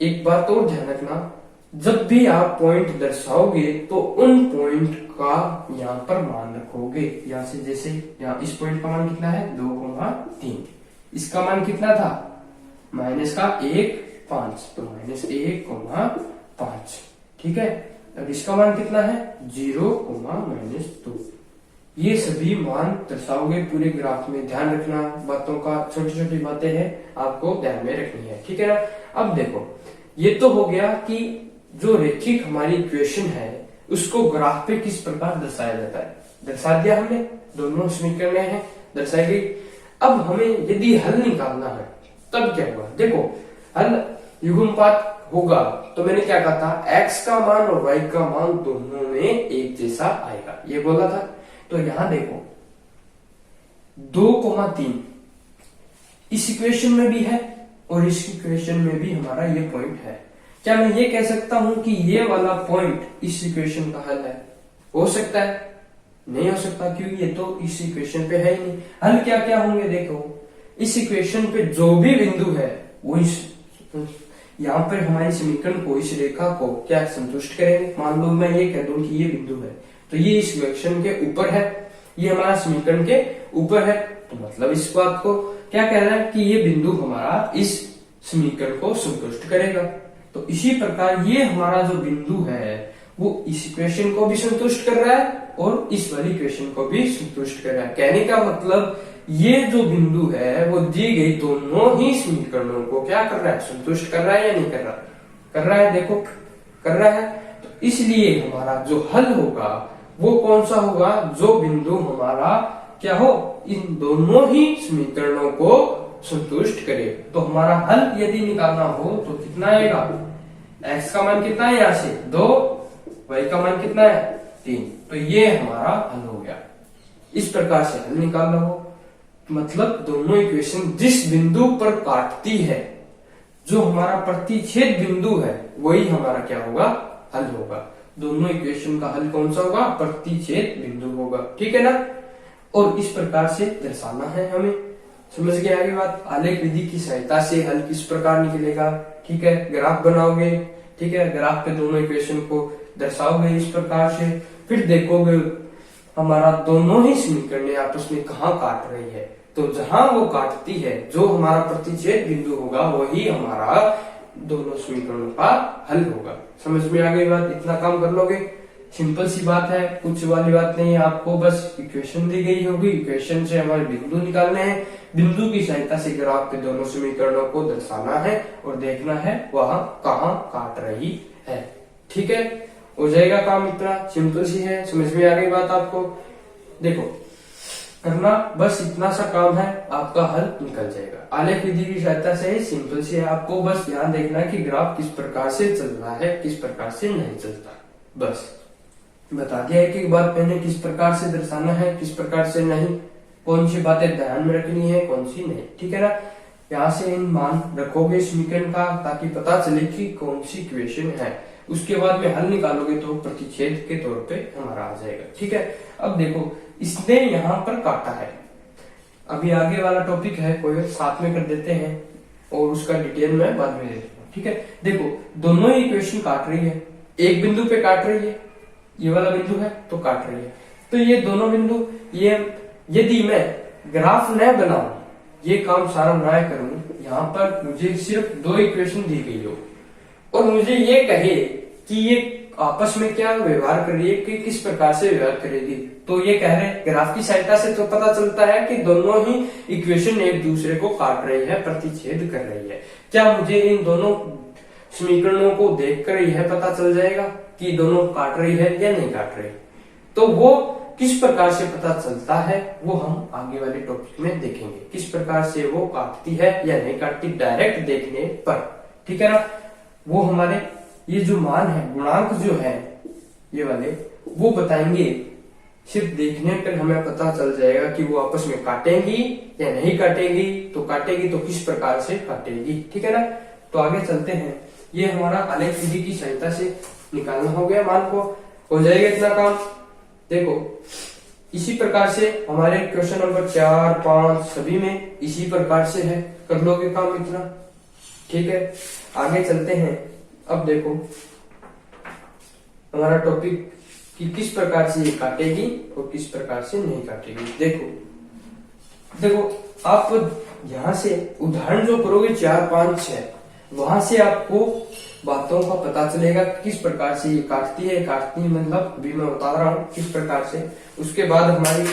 एक बात और ध्यान रखना, जब भी आप पॉइंट दर्शाओगे तो उन पॉइंट का यहाँ पर मान रखोगे। यहाँ से जैसे यहाँ इस पॉइंट का मान कितना है 2,3, इसका मान कितना था माइनस का 1 5, तो -1,5, ठीक है। अब इसका मान कितना है 0,-2। ये सभी मान दर्शाओगे पूरे ग्राफ में। ध्यान रखना बातों का, छोटी छोटी बातें हैं आपको ध्यान में रखनी है, ठीक है ना। अब देखो ये तो हो गया कि जो रेखिक हमारी इक्वेशन है उसको ग्राफ पे किस प्रकार दर्शाया जाता है। दर्शा दिया हमने, दोनों समीकरणें हैं, दर्शाई गई। अब हमें यदि हल निकालना है तब क्या होगा, देखो हल युग्मपात होगा तो मैंने क्या कहा था, x का मान और y का मान दोनों में एक जैसा आएगा, ये बोला था। तो यहां देखो 2,3 इस इक्वेशन में भी है और इस इक्वेशन में भी हमारा ये पॉइंट है। क्या मैं ये कह सकता हूं कि ये वाला पॉइंट इस इक्वेशन का हल है? हो सकता है? नहीं हो सकता, क्योंकि ये तो इस इक्वेशन पे है ही नहीं। हल क्या क्या होंगे, देखो इस इक्वेशन पे जो भी बिंदु है वो इस यहाँ पर हमारी समीकरण को, इस रेखा को क्या संतुष्ट करेंगे। मान लो मैं ये कह दूं कि ये बिंदु है तो ये इस इक्वेशन के ऊपर है, ये हमारा समीकरण के ऊपर है, तो मतलब इस बात को क्या कह रहा है कि ये बिंदु हमारा इस समीकरण को संतुष्ट करेगा। तो इसी प्रकार ये हमारा जो बिंदु है वो इस इक्वेशन को भी संतुष्ट कर रहा है और इस वाली इक्वेशन को भी संतुष्ट कर रहा है। कहने का मतलब ये जो बिंदु है वो दी गई दोनों ही समीकरणों को क्या कर रहा है, संतुष्ट कर रहा है या नहीं कर रहा? कर रहा है, देखो कर रहा है। तो इसलिए हमारा जो हल होगा वो कौन सा होगा, जो बिंदु हमारा क्या हो, इन दोनों ही समीकरणों को संतुष्ट करे। तो हमारा हल यदि निकालना हो तो कितना आएगा, x का मान कितना है, यहां से 2, y का मान कितना है 3, तो ये हमारा हल हो गया। इस प्रकार से हल निकालना हो मतलब दोनों इक्वेशन जिस बिंदु पर काटती है, जो हमारा प्रतिच्छेद बिंदु है वही हमारा क्या होगा, हल होगा। दोनों इक्वेशन का हल कौन सा होगा, प्रतिच्छेद बिंदु होगा, ठीक है ना। और इस प्रकार से दर्शाना है हमें, समझ गए आगे बात। आलेख विधि की सहायता से हल किस प्रकार निकलेगा, ठीक है, ग्राफ बनाओगे, ठीक है, ग्राफ पे दोनों इक्वेशन को दर्शाओगे इस प्रकार से, फिर देखोगे हमारा दोनों ही समीकरण आपस में कहाँ काट रही है। तो जहां वो काटती है, जो हमारा प्रतिच्छेद बिंदु होगा वही हमारा दोनों समीकरणों का हल होगा। समझ में आ गई बात, इतना काम कर लोगे, सिंपल सी बात है, कुछ वाली बात नहीं है। आपको बस इक्वेशन दी गई होगी, इक्वेशन से हमारे बिंदु निकालने हैं, बिंदु की सहायता से ग्राफ पे दोनों समीकरणों को दर्शाना है और देखना है वहां कहाँ काट रही है, ठीक है। हो जाएगा काम, इतना सिंपल सी है, समझ में आ गई बात आपको। देखो करना बस इतना सा काम है, आपका हल निकल जाएगा। आलेख विधि की सहायता से सिंपल सी है, आपको बस ध्यान देखना है कि ग्राफ किस प्रकार से चल रहा है, किस प्रकार से नहीं चलता, बस बता दिया है कि बात मैंने किस प्रकार से दर्शाना है, किस प्रकार से नहीं, कौन सी बातें ध्यान में रखनी है, कौन सी नहीं, ठीक है ना। यहाँ से इन मान रखोगे समीकरण का ताकि पता चले कि कौन सी इक्वेशन है, उसके बाद में हल निकालोगे तो प्रतिच्छेद के तौर पे हमारा आ जाएगा, ठीक है। अब देखो इसने यहाँ पर काटा है, अभी आगे वाला टॉपिक है कोई साथ में कर देते हैं और उसका डिटेल में बाद में देता हूँ, ठीक है। देखो दोनों ही इक्वेशन काट रही है, एक बिंदु पे काट रही है, ये वाला बिंदु है तो काट रही है। तो ये दोनों बिंदु, ये यदि मैं ग्राफ न बनाऊं, ये काम सारा न करूं, यहाँ पर मुझे सिर्फ दो इक्वेशन दी गई हो और मुझे ये कहे कि ये आपस में क्या व्यवहार कर रही है, कि किस प्रकार से व्यवहार करेगी, तो ये कह रहे हैं ग्राफ की सहायता से तो पता चलता है कि दोनों ही इक्वेशन एक दूसरे को काट रही है, प्रतिच्छेद कर रही है। क्या मुझे इन दोनों समीकरणों को देखकर यह पता चल जाएगा कि दोनों काट रही है या नहीं काट रही? तो वो किस प्रकार से पता चलता है वो हम आगे वाले टॉपिक में देखेंगे, किस प्रकार से वो काटती है या नहीं काटती डायरेक्ट देखने पर, ठीक है ना। वो हमारे ये जो मान है, गुणांक जो है ये वाले, वो बताएंगे, सिर्फ देखने पर हमें पता चल जाएगा कि वो आपस में काटेंगी या नहीं काटेंगी, तो काटेगी तो किस प्रकार से काटेगी, ठीक है ना। तो आगे चलते हैं, ये हमारा आलेख विधि की सहायता से निकालना हो गया मान को, हो जाएगा इतना काम। देखो इसी प्रकार से हमारे क्वेश्चन नंबर 4, 5 सभी में इसी प्रकार से है, कर लोगे काम इतना, ठीक है। आगे चलते हैं, अब देखो हमारा टॉपिक कि किस प्रकार से ये काटेगी और किस प्रकार से नहीं काटेगी। देखो आप यहां से उदाहरण जो करोगे 4, 5, 6, वहां से आपको बातों का पता चलेगा किस प्रकार से ये काटती है, मतलब भी मैं बता रहा हूं किस प्रकार से। उसके बाद हमारी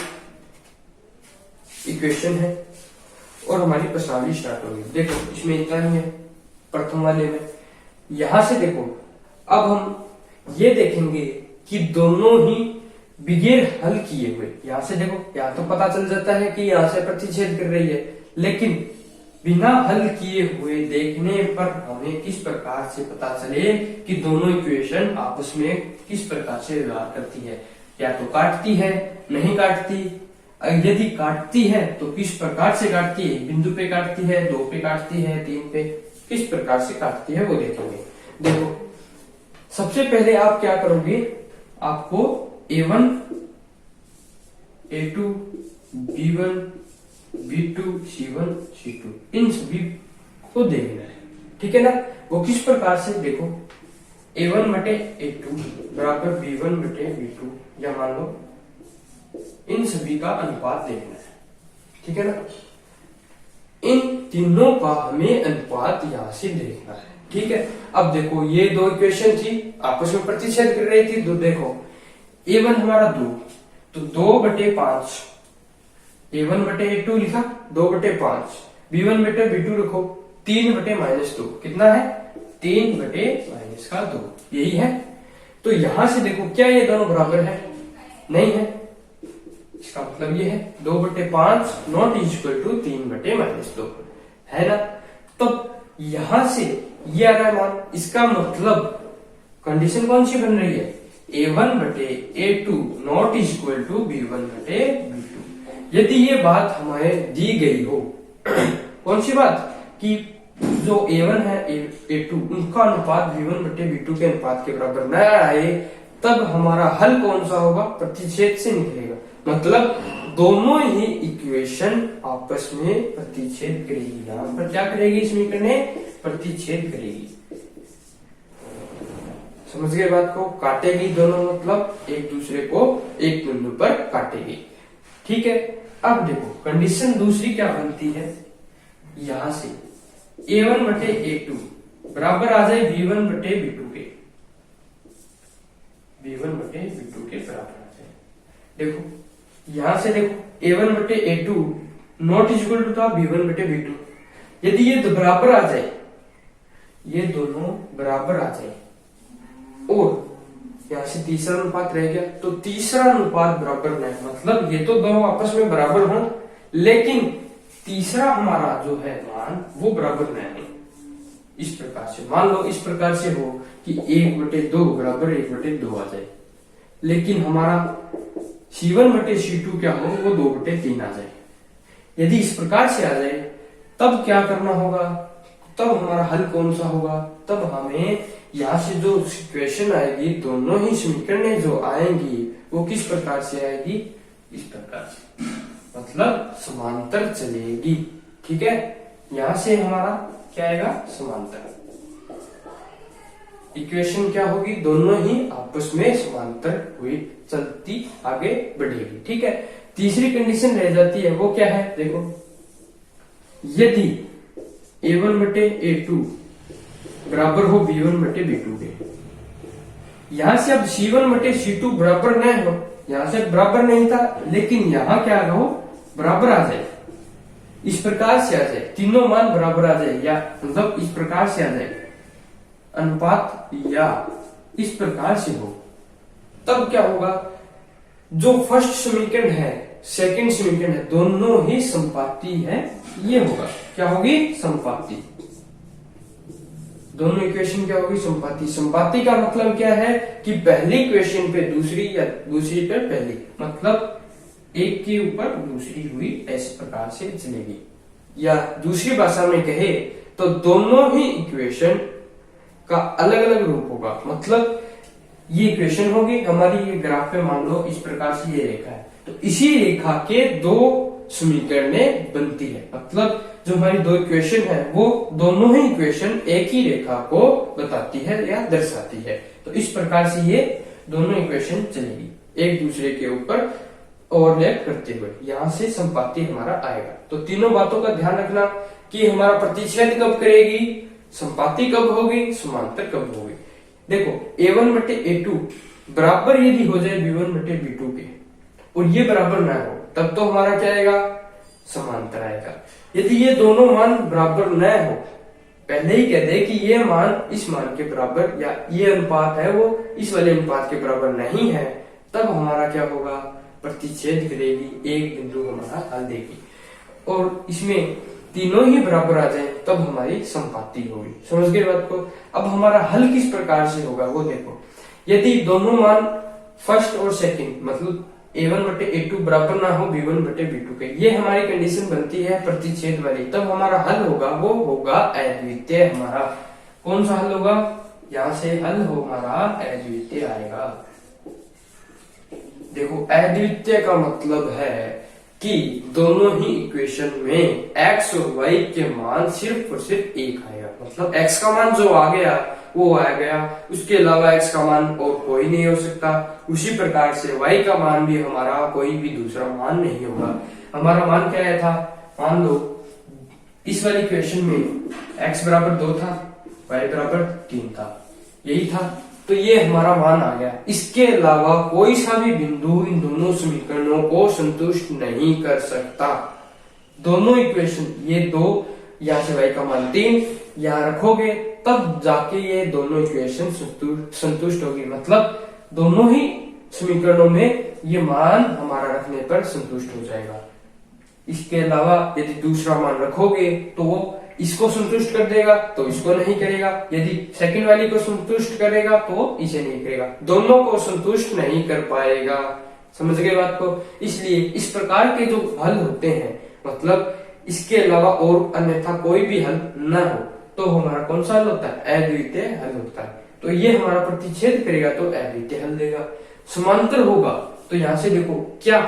इक्वेशन है और हमारी प्रश्नावली स्टार्ट होगी। देखो इसमें इतना ही है प्रथम वाले में, यहां से देखो, अब हम ये देखेंगे कि दोनों ही बिगैर हल किए हुए, यहां से देखो, यहां तो पता चल जाता है कि यहां से प्रतिच्छेद कर रही है, लेकिन बिना हल किए हुए देखने पर हमें किस प्रकार से पता चले कि दोनों इक्वेशन आपस में किस प्रकार से व्यवहार करती है। या तो काटती है, नहीं काटती, यदि काटती है तो किस प्रकार से काटती है, बिंदु पे काटती है, 2 पे काटती है, 3 पे, किस प्रकार से काटती है वो देखेंगे। देखो, सबसे पहले आप क्या करोगे, आपको A1, A2, B1, B2, C1, C2 इन सभी को देखना है, ठीक है ना। वो किस प्रकार से, देखो A1 बटे A2 बराबर B1 बटे B2, या मान लो इन सभी का अनुपात देखना है, ठीक है ना। इन तीनों का हमें अनुपात यहां से देखना है, ठीक है। अब देखो, ये दो इक्वेशन थी, आपस में प्रतिच्छेद कर रही थी, तो देखो A1 हमारा 2, तो 2 बटे 5, A1 बटे A2 लिखा 2 बटे 5, B1 बटे B2 लिखो 3 बटे -2, कितना है 3 बटे -2, यही है। तो यहां से देखो, क्या ये दोनों बराबर है, नहीं है, इसका मतलब ये है 2 बटे 5 नॉट इक्वल टू 3 बटे -2, है ना। तब यहां से ये आ रहा है मान, इसका मतलब कंडीशन कौन सी बन रही है, A1 बटे A2 not equal to B1 बटे B2। यदि ये बात हमें दी गई हो कौन सी बात, कि जो A1 है A2 उनका अनुपात B1 बटे B2 के अनुपात के बराबर न आए, तब हमारा हल कौन सा होगा, प्रतिच्छेद से निकलेगा। मतलब दोनों ही इक्वेशन आपस में प्रतिच्छेद करेगी, यहां पर क्या करेगी, समीकरण में प्रतिच्छेद करेगी। समझ गए बात को, काटेगी दोनों, मतलब एक दूसरे को एक बिंदु पर काटेगी, ठीक है। अब देखो, कंडीशन दूसरी क्या बनती है, यहां से A1 बटे A2 बराबर आ जाए B1 बटे B2 के, B1 बटे B2 के बराबर आ जाए। देखो यहां से देखो, A1 बटे A2 नॉट इक्वल टू था B1 बटे B2, यदि ये बराबर आ जाए, ये दोनों बराबर आ जाए, और यहां से तीसरा अनुपात रह गया, तो तीसरा अनुपात बराबर नहीं, मतलब ये तो दोनों आपस में बराबर हो, लेकिन तीसरा हमारा जो है मान वो बराबर नहीं। इस प्रकार से मान लो, इस प्रकार से हो कि 1 बटे 2 बराबर 1 बटे 2 आ जाए, लेकिन हमारा C1 बटे C2 क्या हो, वो 2 बटे 3 आ जाए। यदि इस प्रकार से आ जाए, तब क्या करना होगा, तब हमारा हल कौन सा होगा, तब हमें यहां से जो इक्वेशन आएगी, दोनों ही समीकरणें जो आएंगी वो किस प्रकार से आएगी, इस प्रकार से, मतलब समांतर चलेगी, ठीक है। यहां से हमारा क्या आएगा, समांतर इक्वेशन क्या होगी, दोनों ही आपस में समांतर हुई चलती आगे बढ़ेगी, ठीक है। तीसरी कंडीशन रह जाती है, वो क्या है, देखो यदि A1 बटे A2 बराबर हो B1 बटे B2 के, यहां से अब C1 बटे C2 बराबर नहीं हो, यहां से बराबर नहीं था, लेकिन यहां क्या हो, बराबर आ जाए, इस प्रकार से आ जाए, तीनों मान बराबर आ जाए, या मतलब इस प्रकार से आ जाए अनुपात, या इस प्रकार से हो, तब क्या होगा, जो फर्स्ट समीकरण है, सेकंड समीकरण है, दोनों ही संपाती है, ये होगा, क्या होगी, संपाती। दोनों इक्वेशन क्या होगी, संपाती। संपाती का मतलब क्या है कि पहली इक्वेशन पे दूसरी, या दूसरी पे पहली, मतलब एक के ऊपर दूसरी हुई, इस प्रकार से चलेगी। या दूसरी भाषा में कहे तो दोनों ही इक्वेशन का अलग अलग रूप होगा, मतलब ये इक्वेशन होगी हमारी, ये ग्राफ पे मान लो इस प्रकार से ये रेखा है, तो इसी रेखा के दो समीकरणें बनती है, मतलब जो हमारी दो इक्वेशन है वो दोनों ही इक्वेशन एक ही रेखा को बताती है या दर्शाती है। तो इस प्रकार से ये दोनों इक्वेशन चलेगी एक दूसरे के ऊपर ओवरलैप करते हुए, यहां से संपाती हमारा आएगा। तो तीनों बातों का ध्यान रखना कि हमारा प्रतिच्छेद कब करेगी, संपाती कब होगी, समांतर कब होगी। देखो A1 बटे A2 बराबर यदि हो जाए B1 बटे B2 के और ये बराबर ना हो, तब तो हमारा क्या आएगा, समांतर आएगा। यदि ये दोनों मान बराबर न हो, पहले ही कह दे कि ये मान इस मान के बराबर या ये अनुपात है वो इस वाले अनुपात के बराबर नहीं है, तब हमारा क्या होगा, प्रतिच्छेद करेगी, एक बिंदु हमारा हल देगी। और इसमें तीनों ही बराबर आ जाए तब हमारी संपाति होगी। समझ गए बात को। अब हमारा हल किस प्रकार से होगा वो देखो। यदि दोनों मान फर्स्ट और सेकंड मतलब a1 बटे a2 बराबर ना हो b1 बटे b2 के, ये हमारी कंडीशन बनती है प्रतिच्छेद वाली, तब हमारा हल होगा वो होगा अद्वितीय। हमारा कौन सा हल होगा, यहां से हल हो हमारा अद्वितीय आएगा। देखो अद्वितीय का मतलब है कि दोनों ही इक्वेशन में x और y के मान सिर्फ और सिर्फ एक आएगा, मतलब x का मान जो आ गया वो आ गया, उसके अलावा x का मान और कोई नहीं हो सकता। उसी प्रकार से y का मान भी हमारा कोई भी दूसरा मान नहीं होगा। हमारा मान क्या था, मान लो इस वाली इक्वेशन में x बराबर 2 था, y बराबर 3 था, यही था, तो ये हमारा मान आ गया। इसके अलावा कोई सा भी बिंदु इन दोनों समीकरणों को संतुष्ट नहीं कर सकता। दोनों इक्वेशन ये दो, यहाँ से y का मान 3 यहाँ रखोगे तब जाके ये दोनों इक्वेशन संतुष्ट होगी, मतलब दोनों ही समीकरणों में ये मान हमारा रखने पर संतुष्ट हो जाएगा। इसके अलावा यदि दूसरा मान रखोगे तो वो इसको संतुष्ट कर देगा तो इसको नहीं करेगा, यदि सेकंड वाली को संतुष्ट करेगा तो इसे नहीं करेगा, दोनों को संतुष्ट नहीं कर पाएगा। समझ गए बात को। इसलिए इस प्रकार के जो हल होते हैं, मतलब इसके अलावा और अन्यथा कोई भी हल न हो, तो हमारा कौन सा हल होता है, अद्वितीय हल होता है। तो ये हमारा प्रतिच्छेद करेगा तो अद्वितीय हल देगा। समांतर होगा तो यहाँ से देखो क्या,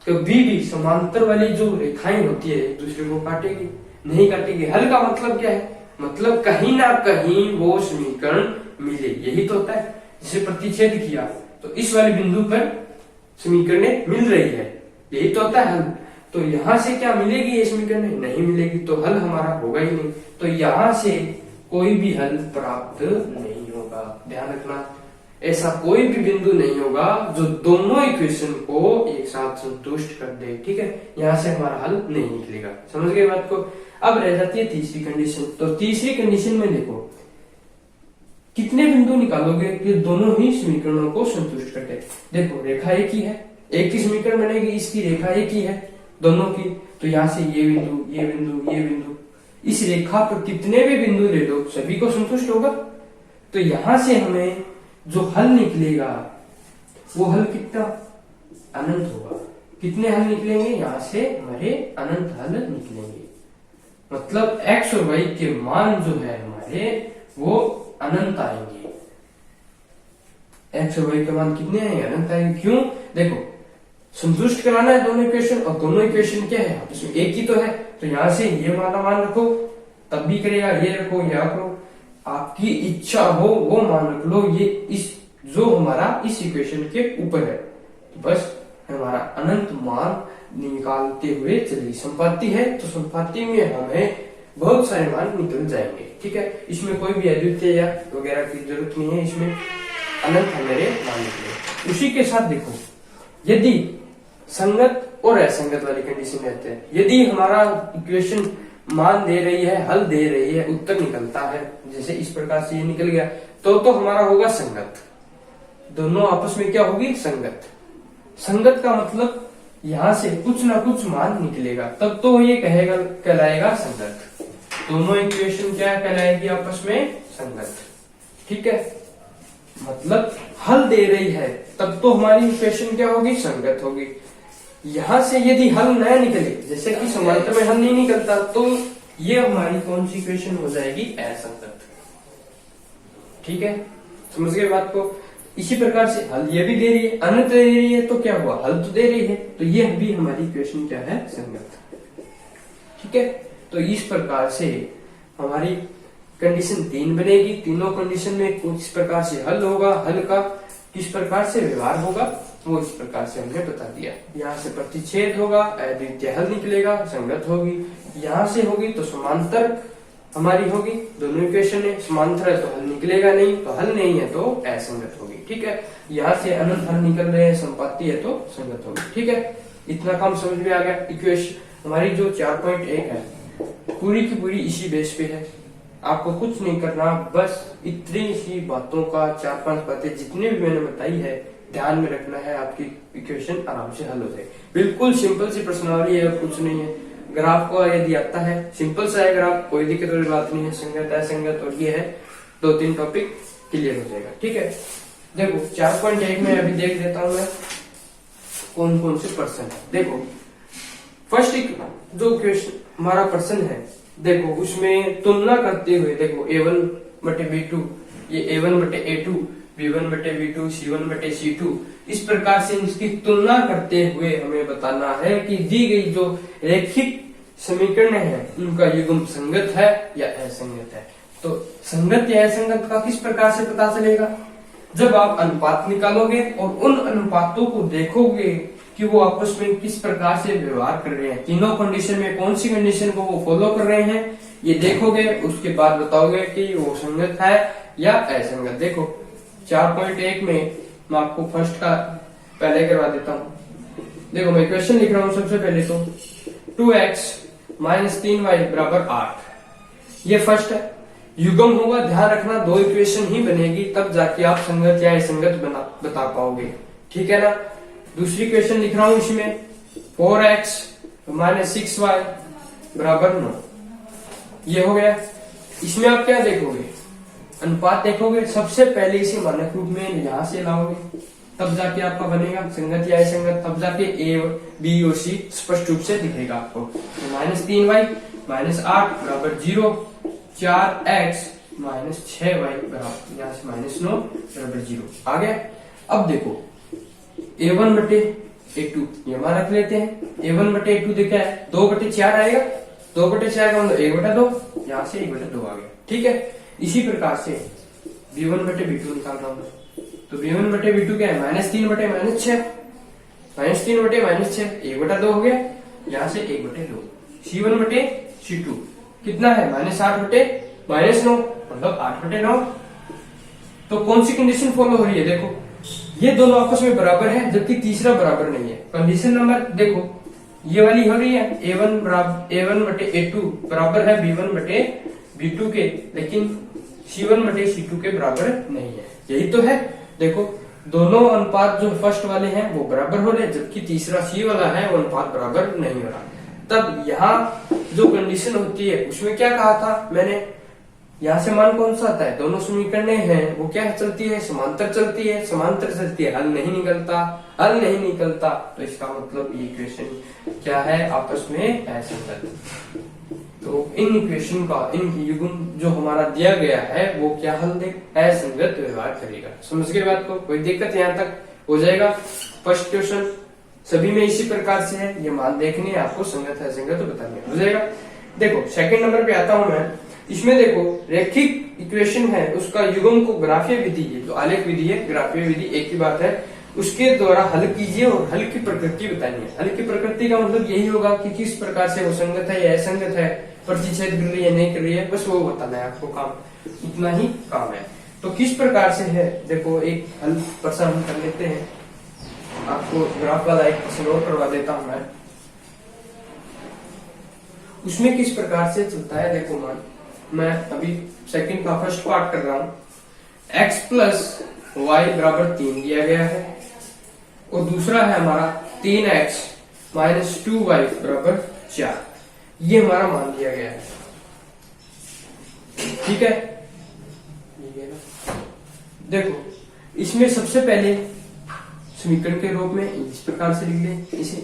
कभी भी समांतर वाली जो रेखाएं होती है एक दूसरे को काटेगी नहीं काटेगी। हल का मतलब क्या है, मतलब कहीं ना कहीं वो समीकरण मिले, यही तो होता है। जिसे प्रतिच्छेद किया तो इस वाले बिंदु पर समीकरण मिल रही है, यही तो होता है हल। तो यहां से क्या मिलेगी, ये समीकरण नहीं मिलेगी तो हल हमारा होगा ही नहीं। तो यहां से कोई भी हल प्राप्त नहीं होगा। ध्यान रखना, ऐसा कोई भी बिंदु नहीं होगा जो दोनों इक्वेशन को एक साथ संतुष्ट कर दे। ठीक है, यहाँ से हमारा हल नहीं निकलेगा। समझ गए बात को। अब रह जाती है तीसरी कंडीशन। तो तीसरी कंडीशन में देखो कितने बिंदु निकालोगे कि दोनों ही समीकरणों को संतुष्ट कर दे। देखो रेखा एक ही है, एक ही समीकरण बनेगी, इसकी रेखा एक ही है दोनों की, तो यहाँ से ये बिंदु ये बिंदु ये बिंदु, इस रेखा पर कितने भी बिंदु ले लो सभी को संतुष्ट होगा। तो यहां से हमें जो हल निकलेगा वो हल कितना, अनंत होगा। कितने हल निकलेंगे, यहां से हमारे अनंत हल निकलेंगे, मतलब x और y के मान जो है हमारे वो अनंत आएंगे। x और y के मान कितने आएंगे, अनंत आएंगे। क्यों, देखो संतुष्ट कराना है दोनों इक्वेशन, और दोनों इक्वेशन क्या है, इसमें एक ही तो है। तो यहां से ये वाला मान रखो तब भी करेगा, ये रखो या रखो, आपकी इच्छा हो वो मान रख लो। ये इस जो हमारा इस इक्वेशन के ऊपर है, तो बस हमारा अनंत मान निकालते हुए चलिए। संपत्ति है तो संपत्ति में हमें बहुत सारे मान निकल जाएंगे। ठीक है, इसमें कोई भी अद्वितीय या वगैरह की जरूरत नहीं है, इसमें अनंत हमारे मान निकले। उसी के साथ देखो यदि संगत और असंगत वाली कंडीशन रहते हैं, यदि हमारा इक्वेशन मान दे रही है, हल दे रही है, उत्तर निकलता है जैसे इस प्रकार से ये निकल गया, तो हमारा होगा संगत। दोनों आपस में क्या होगी, संगत। संगत का मतलब यहां से कुछ ना कुछ मान निकलेगा, तब तो ये कहेगा कहलाएगा संगत। दोनों इक्वेशन क्या कहलाएगी, आपस में संगत। ठीक है, मतलब हल दे रही है तब तो हमारी इक्वेशन क्या होगी, संगत होगी। यहां से यदि हल नया निकले, जैसे कि समांतर में हल नहीं निकलता, तो ये हमारी कौन सी इक्वेशन हो जाएगी, असंगत। ठीक है, समझ गए बात को। इसी प्रकार से हल ये भी दे रही है, अनंत दे रही है, तो क्या हुआ, हल तो दे रही है, तो ये भी हमारी इक्वेशन क्या है, संगत। ठीक है, तो इस प्रकार से हमारी कंडीशन 3 बनेगी। तीनों कंडीशन में कुछ इस प्रकार से हल होगा, हल का किस प्रकार से व्यवहार होगा वो इस प्रकार से हमने बता दिया। यहाँ से प्रतिच्छेद होगा, अद्वितीय हल निकलेगा, संगत होगी। यहाँ से होगी तो समांतर हमारी होगी, दोनों इक्वेशन है, समांतर है तो हल निकलेगा नहीं, तो हल नहीं है तो असंगत होगी। ठीक है, यहाँ से अनंत हल निकल रहे हैं, संपत्ति है तो संगत होगी। ठीक है, इतना काम समझ में आ गया। इक्वेशन हमारी जो 4.1 है पूरी की पूरी इसी बेस पे है। आपको कुछ नहीं करना, बस इतनी सी बातों का 4-5 बातें जितनी भी मैंने बताई है ध्यान में रखना है, आपकी इक्वेशन आराम से हल हो जाएगी। बिल्कुल सिंपल सी प्रश्नावली है, कुछ नहीं है। ग्राफ को यदि आता है, सिंपल सा है ग्राफ, कोई दिक्कत वाली बात नहीं है। संगत असंगत और ये है 2-3 टॉपिक क्लियर हो जाएगा। ठीक है, देखो 4.1 में अभी देख देता हूं मैं कौन कौन से पर्सन है। देखो फर्स्ट एक जो क्वेश्चन हमारा पर्सन है, देखो उसमें तुलना करते हुए, देखो A1 बटे B2, ये A1 बटे A2, B1 बटे B2, C1 बटे C2, इस प्रकार से इसकी तुलना करते हुए हमें बताना है कि दी गई जो रेखिक समीकरण है उनका युग्म संगत है या असंगत है। तो संगत या असंगत का किस प्रकार से पता चलेगा? जब आप अनुपात निकालोगे और उन अनुपातों को देखोगे कि वो आपस में किस प्रकार से व्यवहार कर रहे हैं, तीनों कंडीशन में कौन सी कंडीशन को वो फॉलो कर रहे हैं, ये देखोगे, उसके बाद बताओगे कि वो संगत है या असंगत। देखो 4.1 में मैं आपको फर्स्ट का पहले करवा देता हूं। देखो मैं क्वेश्चन लिख रहा हूं सबसे पहले तो 2x - 3y बराबर 8, ये फर्स्ट है। युग्म होगा, ध्यान रखना 2 इक्वेशन ही बनेगी, तब जाके आप संगत या असंगत बता पाओगे। ठीक है ना। दूसरी क्वेश्चन लिख रहा हूं इसमें 4x - 6y बराबर 9, ये हो गया। इसमें आप क्या देखोगे? अनुपात देखोगे, सबसे पहले इसे मानक रूप में यहां से लाओगे, तब जाके आपका बनेगा संगत या असंगत, तब जाके A, B और C स्पष्ट रूप से दिखेगा आपको। तो -3y - 8 बराबर 0, 4x - 6y बराबर यहाँ से -9 बराबर 0 आ गया। अब देखो A1 बटे A2 ये मान रख लेते हैं। A1 बटे A2 देखा है 2 बटे 4 आएगा, 2 बटे 4 का मतलब 1 बटा 2, यहाँ से 1 बटा 2 आ गया। ठीक है, इसी प्रकार से B1 बटे B2 निकाल रहा हूं, तो B1 बटे B2 क्या है? -3 बटे -6, -3 बटे -6 1 बटा 2 हो गया, यहाँ से 1 बटे 2। C1 बटे C2 कितना है? -8 बटे -9 मतलब 8 बटे 9। तो कौन सी कंडीशन फॉलो हो रही है? देखो ये दोनों आपस में बराबर है, जबकि तीसरा बराबर नहीं है। कंडीशन नंबर देखो ये वाली हो रही है, A1 बटे A2 बराबर है B1 बटे B2 के, लेकिन C1 बटे C2 के बराबर नहीं है। यही तो है। देखो दोनों अनुपात जो फर्स्ट वाले हैं वो बराबर हो रहे, जबकि तीसरा C वाला है वो अनुपात बराबर नहीं हो रहा। तब यहाँ जो कंडीशन होती है उसमें क्या कहा था मैंने, यहाँ से मान कौन सा आता है? दोनों समीकरणें हैं वो क्या चलती है? समांतर चलती है। समांतर चलती है, हल नहीं निकलता, हल नहीं निकलता, तो इसका मतलब ये इक्वेशन क्या है? आपस में असंगत। तो इन इक्वेशन का, इन युग्म जो हमारा दिया गया है वो क्या हल दे? असंगत व्यवहार करेगा। समझ गए बात को? कोई दिक्कत यहाँ तक हो जाएगा? फर्स्ट क्वेश्चन सभी में इसी प्रकार से है, ये मान देखने आपको संगत है असंगत बताने हो जाएगा। देखो सेकंड नंबर पे आता हूं मैं। इसमें देखो रेखिक इक्वेशन है, उसका युग्म को ग्राफीय विधि है, जो आलेख विधि है, ग्राफीय विधि एक ही बात है, उसके द्वारा हल कीजिए और हल की प्रकृति बताइए। हल की प्रकृति का मतलब यही होगा कि किस प्रकार से वो संगत है या असंगत है, प्रतिच्छेद कर रही है नहीं कर रही है, बस वो बताना है आपको, काम इतना ही काम है। तो किस प्रकार से है देखो, एक हल प्रश्न हम कर लेते हैं। आपको ग्राफ वाला एक प्रश्न और करवा देता हूं उसमें किस प्रकार से चलता है। देखो मैं अभी सेकंड का फर्स्ट पार्ट कर रहा हूं। x प्लस वाई बराबर 3 दिया गया है और दूसरा है हमारा 3x माइनस 2y बराबर 4, ये हमारा मान दिया गया है। ठीक है, देखो इसमें सबसे पहले समीकरण के रूप में इस प्रकार से लिख लें इसे,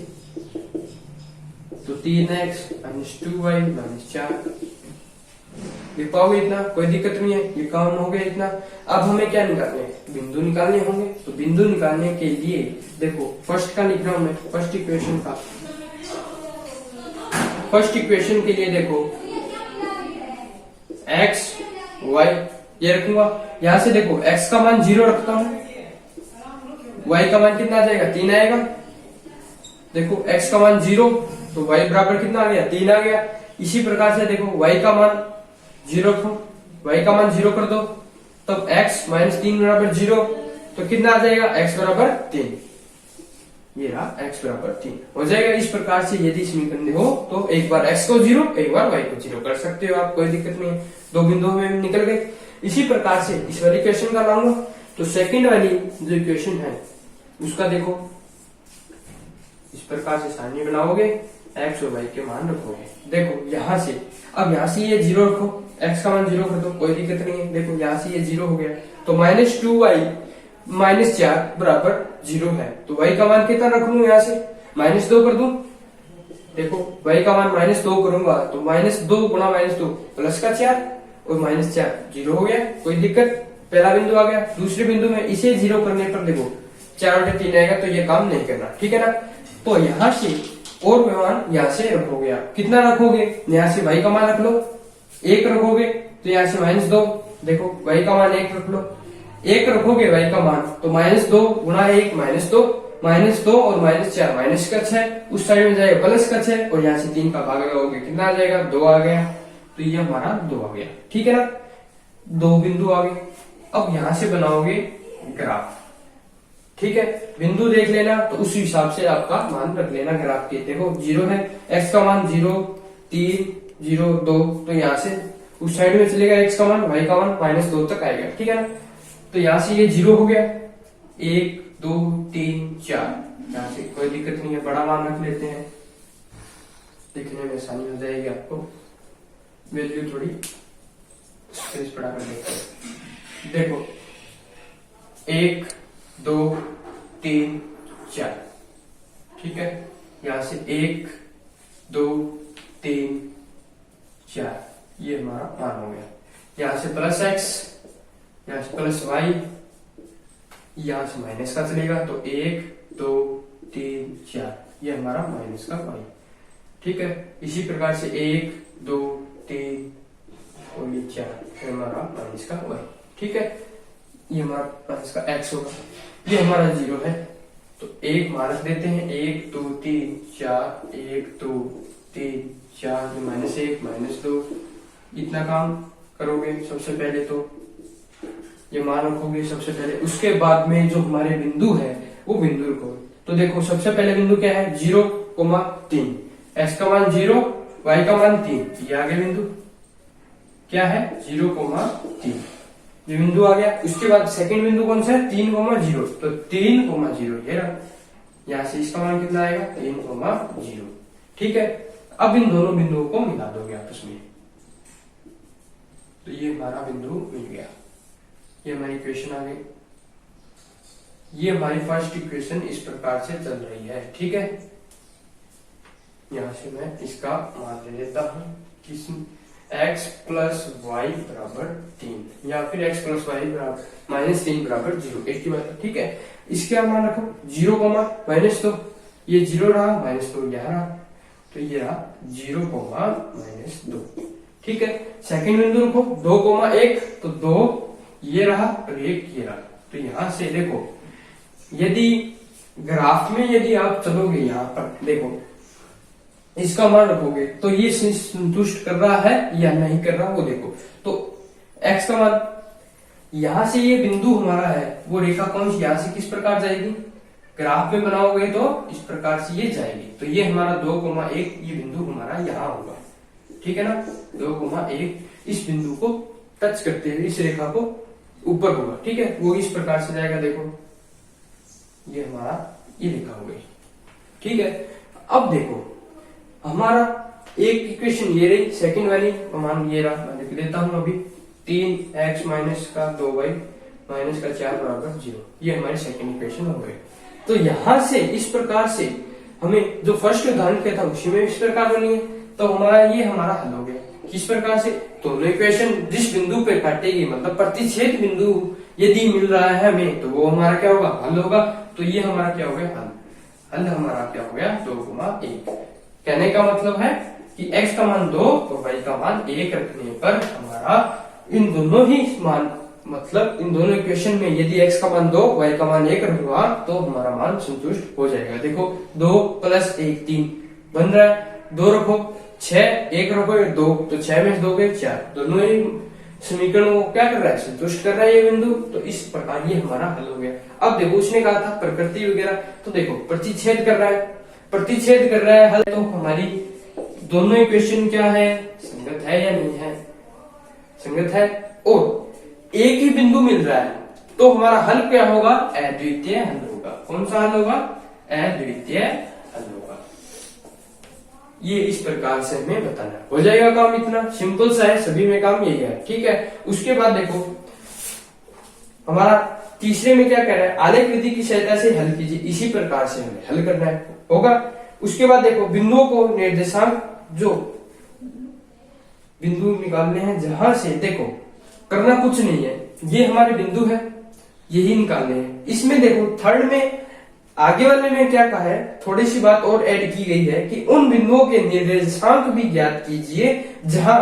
तो 3x माइनस 2y माइनस 4 लिख पाओगे इतना, कोई दिक्कत नहीं है, ये काम हो गया इतना। अब हमें क्या निकालने हैं? बिंदु निकालने होंगे। तो बिंदु निकालने के लिए देखो फर्स्ट का लिख रहा हूं मैं, फर्स्ट इक्वेशन का, फर्स्ट इक्वेशन के लिए देखो x y ये रखूंगा। यहां से देखो x का मान 0 रखता हूं, y का मान कितना आ जाएगा? 3 आएगा। देखो x का मान 0 तो y बराबर कितना आ गया? 3 आ गया। इसी प्रकार से देखो y का मान 0 रखो, y का मान 0 कर दो, तब x माइनस 3 बराबर 0, तो कितना आ जाएगा? x बराबर 3, ये रहा x बराबर 3 हो जाएगा। इस प्रकार से यदि समीकरण हो तो एक बार x को 0 एक बार y को 0 कर सकते हो आप, कोई दिक्कत नहीं है। दो बिंदु हमें निकल गए। इसी प्रकार से इस वाली इक्वेशन का लाऊंगा तो सेकंड वाली जो इक्वेशन है उसका देखो इस प्रकार से सारणी बनाओगे, एक्स और वाई के मान रखोगे। देखो यहां से, अब यहां से ये जीरो रखो, एक्स का मान जीरो कर दो, कोई दिक्कत नहीं है। देखो यहां से ये जीरो हो गया तो -2y -4 बराबर जीरो है, तो y का मान कितना रख लूं, यहां से -2 कर दूं। देखो y का मान -2 करूंगा तो -2 गुणा -2 प्लस का 4 और -4 जीरो हो गया, कोई दिक्कत। पहला बिंदु आ गया। दूसरे बिंदु में इसे जीरो करने पर देखो 4/3 आएगा, तो ये काम नहीं करना, ठीक है ना। तो यहाँ से और मान यहाँ से रखोगे, आप कितना रखोगे, यहाँ से y का मान रख लो 1 रखोगे, तो यहाँ से -2, देखो y का मान 1 रख लो, 1 रखोगे y का मान तो -2 गुणा 1 -2 और -4 माइनस का 6, उस साइड में जाएगा प्लस का 6 और यहाँ से 3 का भाग लगाओगे, कितना आ जाएगा 2 आ गया, तो ये हमारा 2 आ गया, ठीक है ना। 2 बिंदु आ गए। अब यहां से बनाओगे ग्राफ, ठीक है। बिंदु देख लेना तो उस हिसाब से आपका मान रख लेना ग्राफ के। देखो 0 है, x का मान 0 3 0 2, तो यहाँ से उस साइड में चलेगा x का मान, y का मान -2 तक आएगा, ठीक है ना। तो यहाँ से ये 0 हो गया, 1 2 3 4, यहाँ से कोई दिक्कत नहीं है, बड़ा मान रख लेते हैं, देखने में आसानी हो जाएगी आपको। वैल्यू थोड़ी स्पेस बढ़ा कर देखते हैं। देखो 1 2 3 4, ठीक है। यहां से 1 2 3 4, ये हमारा मान हो गया। यहां से +x, यहां से +y, यहां से माइनस का चलेगा, तो 1 2 3 4, ये हमारा माइनस का y, ठीक है। इसी प्रकार से 1 2 3 और ये 4 हमारा माइनस का y, ठीक है। ये हमारा माइनस का x होगा, ये हमारा 0 है, तो 1 मान रख देते हैं, 1 2 3 4 1 2 3 4, -1 -2, इतना काम करोगे। सबसे पहले तो ये मान रखोगे सबसे पहले, उसके बाद में जो हमारे बिंदु है वो बिंदु रखोगे। तो देखो सबसे पहले बिंदु क्या है, 0,3, x का मान 0 y का मान 3, ये आगे बिंदु क्या है 0,3, ये बिंदु आ गया। उसके बाद सेकंड बिंदु कौन सा है 3,0, तो 3,0 ये रहा, यहां से इसका मान कितना आएगा 3,0, ठीक है। अब इन दोनों बिंदुओं को मिला दोगे आपस में, तो ये हमारा बिंदु मिल गया, ये हमारी इक्वेशन आ गई। ये हमारी फर्स्ट इक्वेशन इस प्रकार से चल रही है, ठीक है। यहां से मैं इसका मान ले लेता हूं, किस x + y बराबर 3 या फिर x + y बराबर -3 बराबर 0, एक ही बात है, ठीक है। इसके आप मान रखो 0, -2, ये 0 रहा, -2 यह रहा, तो ये रहा 0, -2, ठीक है। सेकंड बिंदु रखो 2,1, तो 2 ये रहा और 1 ये रहा, तो यहां से देखो यदि ग्राफ में यदि आप चलोगे, यहां पर देखो इसका मान रखोगे तो ये संतुष्ट कर रहा है या नहीं कर रहा, वो देखो। तो x का मान, यहां से ये बिंदु हमारा है, वो रेखा कौन सी यहां से किस प्रकार जाएगी, ग्राफ में बनाओगे तो इस प्रकार से ये जाएगी, तो ये हमारा 2,1 ये बिंदु हमारा यहाँ होगा, ठीक है ना। 2,1 इस बिंदु को टच करते हुए इस रेखा को ऊपर होगा, ठीक है, वो इस प्रकार से जाएगा। देखो ये हमारा ये रेखा हो गई, ठीक है। अब देखो हमारा एक इक्वेशन ये रही, सेकंड वाली मान ये रहा, मैं लिख देता हूं अभी, 3x - 2y - 4 बराबर 0, ये हमारी सेकंड इक्वेशन हो गई। तो यहां से इस प्रकार से हमें जो फर्स्ट उदाहरण किया था उसी में इस प्रकार बनी है, तो हमारा ये हमारा हल हो गया। किस प्रकार से, दोनों इक्वेशन जिस बिंदु पे काटेगी, मतलब प्रतिच्छेद बिंदु यदि मिल रहा है हमें, तो वो हमारा क्या होगा, हल होगा। तो ये हमारा क्या हो गया, हल हमारा क्या हो गया 2,1। कहने का मतलब है कि x का मान 2 और y का मान 1 रखने पर हमारा इन दोनों ही मान, मतलब इन दोनों इक्वेशन में यदि x का मान 2 y का मान 1 रखूंगा तो हमारा मान संतुष्ट हो जाएगा। देखो 2 + 1 3 बन रहा है, 2 रखो 6, 1 रखो 2, तो 6 में 2 गए 4, दोनों ही समीकरण को क्या कर रहा है, संतुष्ट कर रहा है ये बिंदु, तो इस प्रकार ये हमारा हल हो गया। अब देखो उसने कहा था प्रकृति वगैरह, तो देखो प्रतिच्छेद कर रहा है, प्रतिच्छेद कर रहा है हल, तो हमारी दोनों इक्वेशन क्या है, संगत है या नहीं है, संगत है और एक ही बिंदु मिल रहा है, तो हमारा हल क्या होगा? अद्वितीय हल होगा। कौन सा हल होगा? अद्वितीय हल होगा। ये इस प्रकार से हमें बताना है। हो जाएगा काम, इतना सिंपल सा है, सभी में काम यही है। ठीक है, उसके बाद देखो हमारा तीसरे में क्या कह रहा है? आलेख विधि की सहायता से हल कीजिए। इसी प्रकार से हमें हल करना है, होगा। उसके बाद देखो बिंदुओं को निर्देशांक, जो बिंदु निकालने हैं जहां से, देखो करना कुछ नहीं है, ये हमारे बिंदु है, यही निकालने हैं। इसमें देखो थर्ड में आगे वाले में क्या कहा है, थोड़ी सी बात और ऐड की गई है कि उन बिंदुओं के निर्देशांक भी ज्ञात कीजिए जहां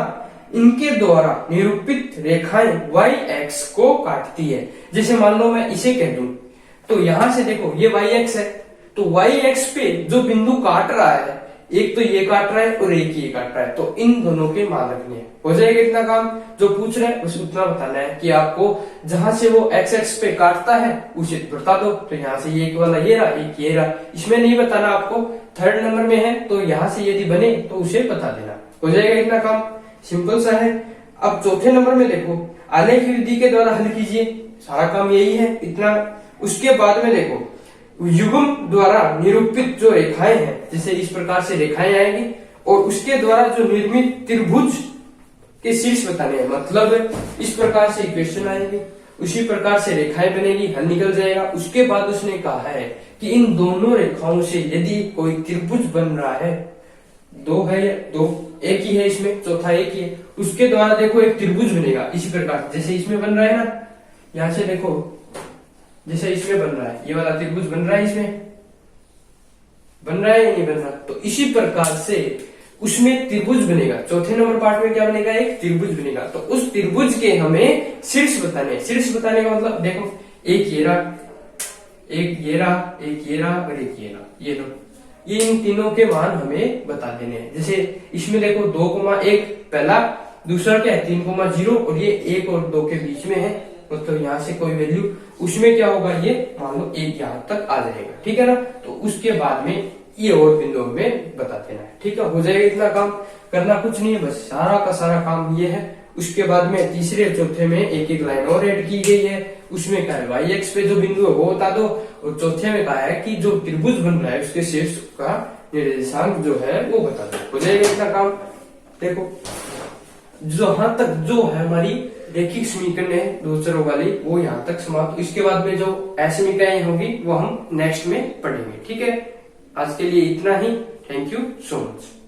इनके द्वारा निरूपित रेखाएं y x को काटती है। जैसे मान लो मैं इसे कह दूं, तो यहां से देखो ये y x है, तो y x पे जो बिंदु काट रहा है, एक तो ये काट रहा है और एक ये काट रहा है, तो इन दोनों के मान रखने हैं। हो जाएगा इतना काम। जो पूछ रहे हैं बस उतना बताना है कि आपको जहां से वो x x पे काटता है उसे बता दो। तो यहाँ से ये एक वाला ये रहा, एक ये रहा, इसमें नहीं बताना आपको। थर्ड नंबर में है तो यहाँ से यदि बने तो उसे बता देना। हो जाएगा इतना काम, सिंपल सा है। अब चौथे नंबर में देखो आलेख विधि के द्वारा हल कीजिए, सारा काम यही है इतना। उसके बाद में देखो युग्म द्वारा निरूपित जो रेखाएं हैं, जैसे इस प्रकार से रेखाएं आएंगी और उसके द्वारा जो निर्मित त्रिभुज के शीर्ष बताने हैं, मतलब इस प्रकार से इक्वेशन आएंगे, उसी प्रकार से रेखाएं बनेगी, हल निकल जाएगा। उसके बाद उसने कहा है कि इन दोनों रेखाओं से यदि कोई त्रिभुज बन रहा है, दो है, दो एक ही है इसमें, चौथा एक ही है, उसके द्वारा देखो एक त्रिभुज बनेगा इसी प्रकार, जैसे इसमें बन रहा है ना, यहां से देखो जैसे इसमें बन रहा है, ये वाला त्रिभुज बन रहा है, इसमें बन रहा है या नहीं बन रहा? तो इसी प्रकार से उसमें त्रिभुज बनेगा। चौथे नंबर पार्ट में क्या बनेगा? एक त्रिभुज बनेगा। तो उस त्रिभुज के हमें शीर्ष बताने। शीर्ष बताने का मतलब देखो एक ये रहा, एक ये रहा, एक ये रहा और एक ये रहा, ये दो, ये इन तीनों के मान हमें बता देने हैं। जैसे इसमें देखो 2,1 पहला, दूसरा क्या है 3,0 और ये 1 और 2 के बीच में है, मतलब यहाँ से कोई वैल्यू, उसमें क्या होगा ये मान लो 1 यहाँ तक आ जाएगा। ठीक है ना, तो उसके बाद में ये और बिंदु में बता देना है। ठीक है, हो जाएगा इतना काम, करना कुछ नहीं है, बस सारा का सारा काम ये है। उसके बाद में तीसरे चौथे में एक एक लाइन और ऐड की गई है। उसमें क्या है y x पे जो बिंदु है वो बता दो, और चौथे में कहा है कि जो त्रिभुज बन रहा है उसके शीर्ष का निर्देशांक जो है वो बता दो। हो जाएगा इतना काम। देखो जहां तक जो है हमारी रैखिक समीकरण है दो चरों वाली, वो यहाँ तक समाप्त। इसके बाद में जो असमीकरण होगी वो हम नेक्स्ट में पढ़ेंगे। ठीक है, आज के लिए इतना ही। Thank you so much.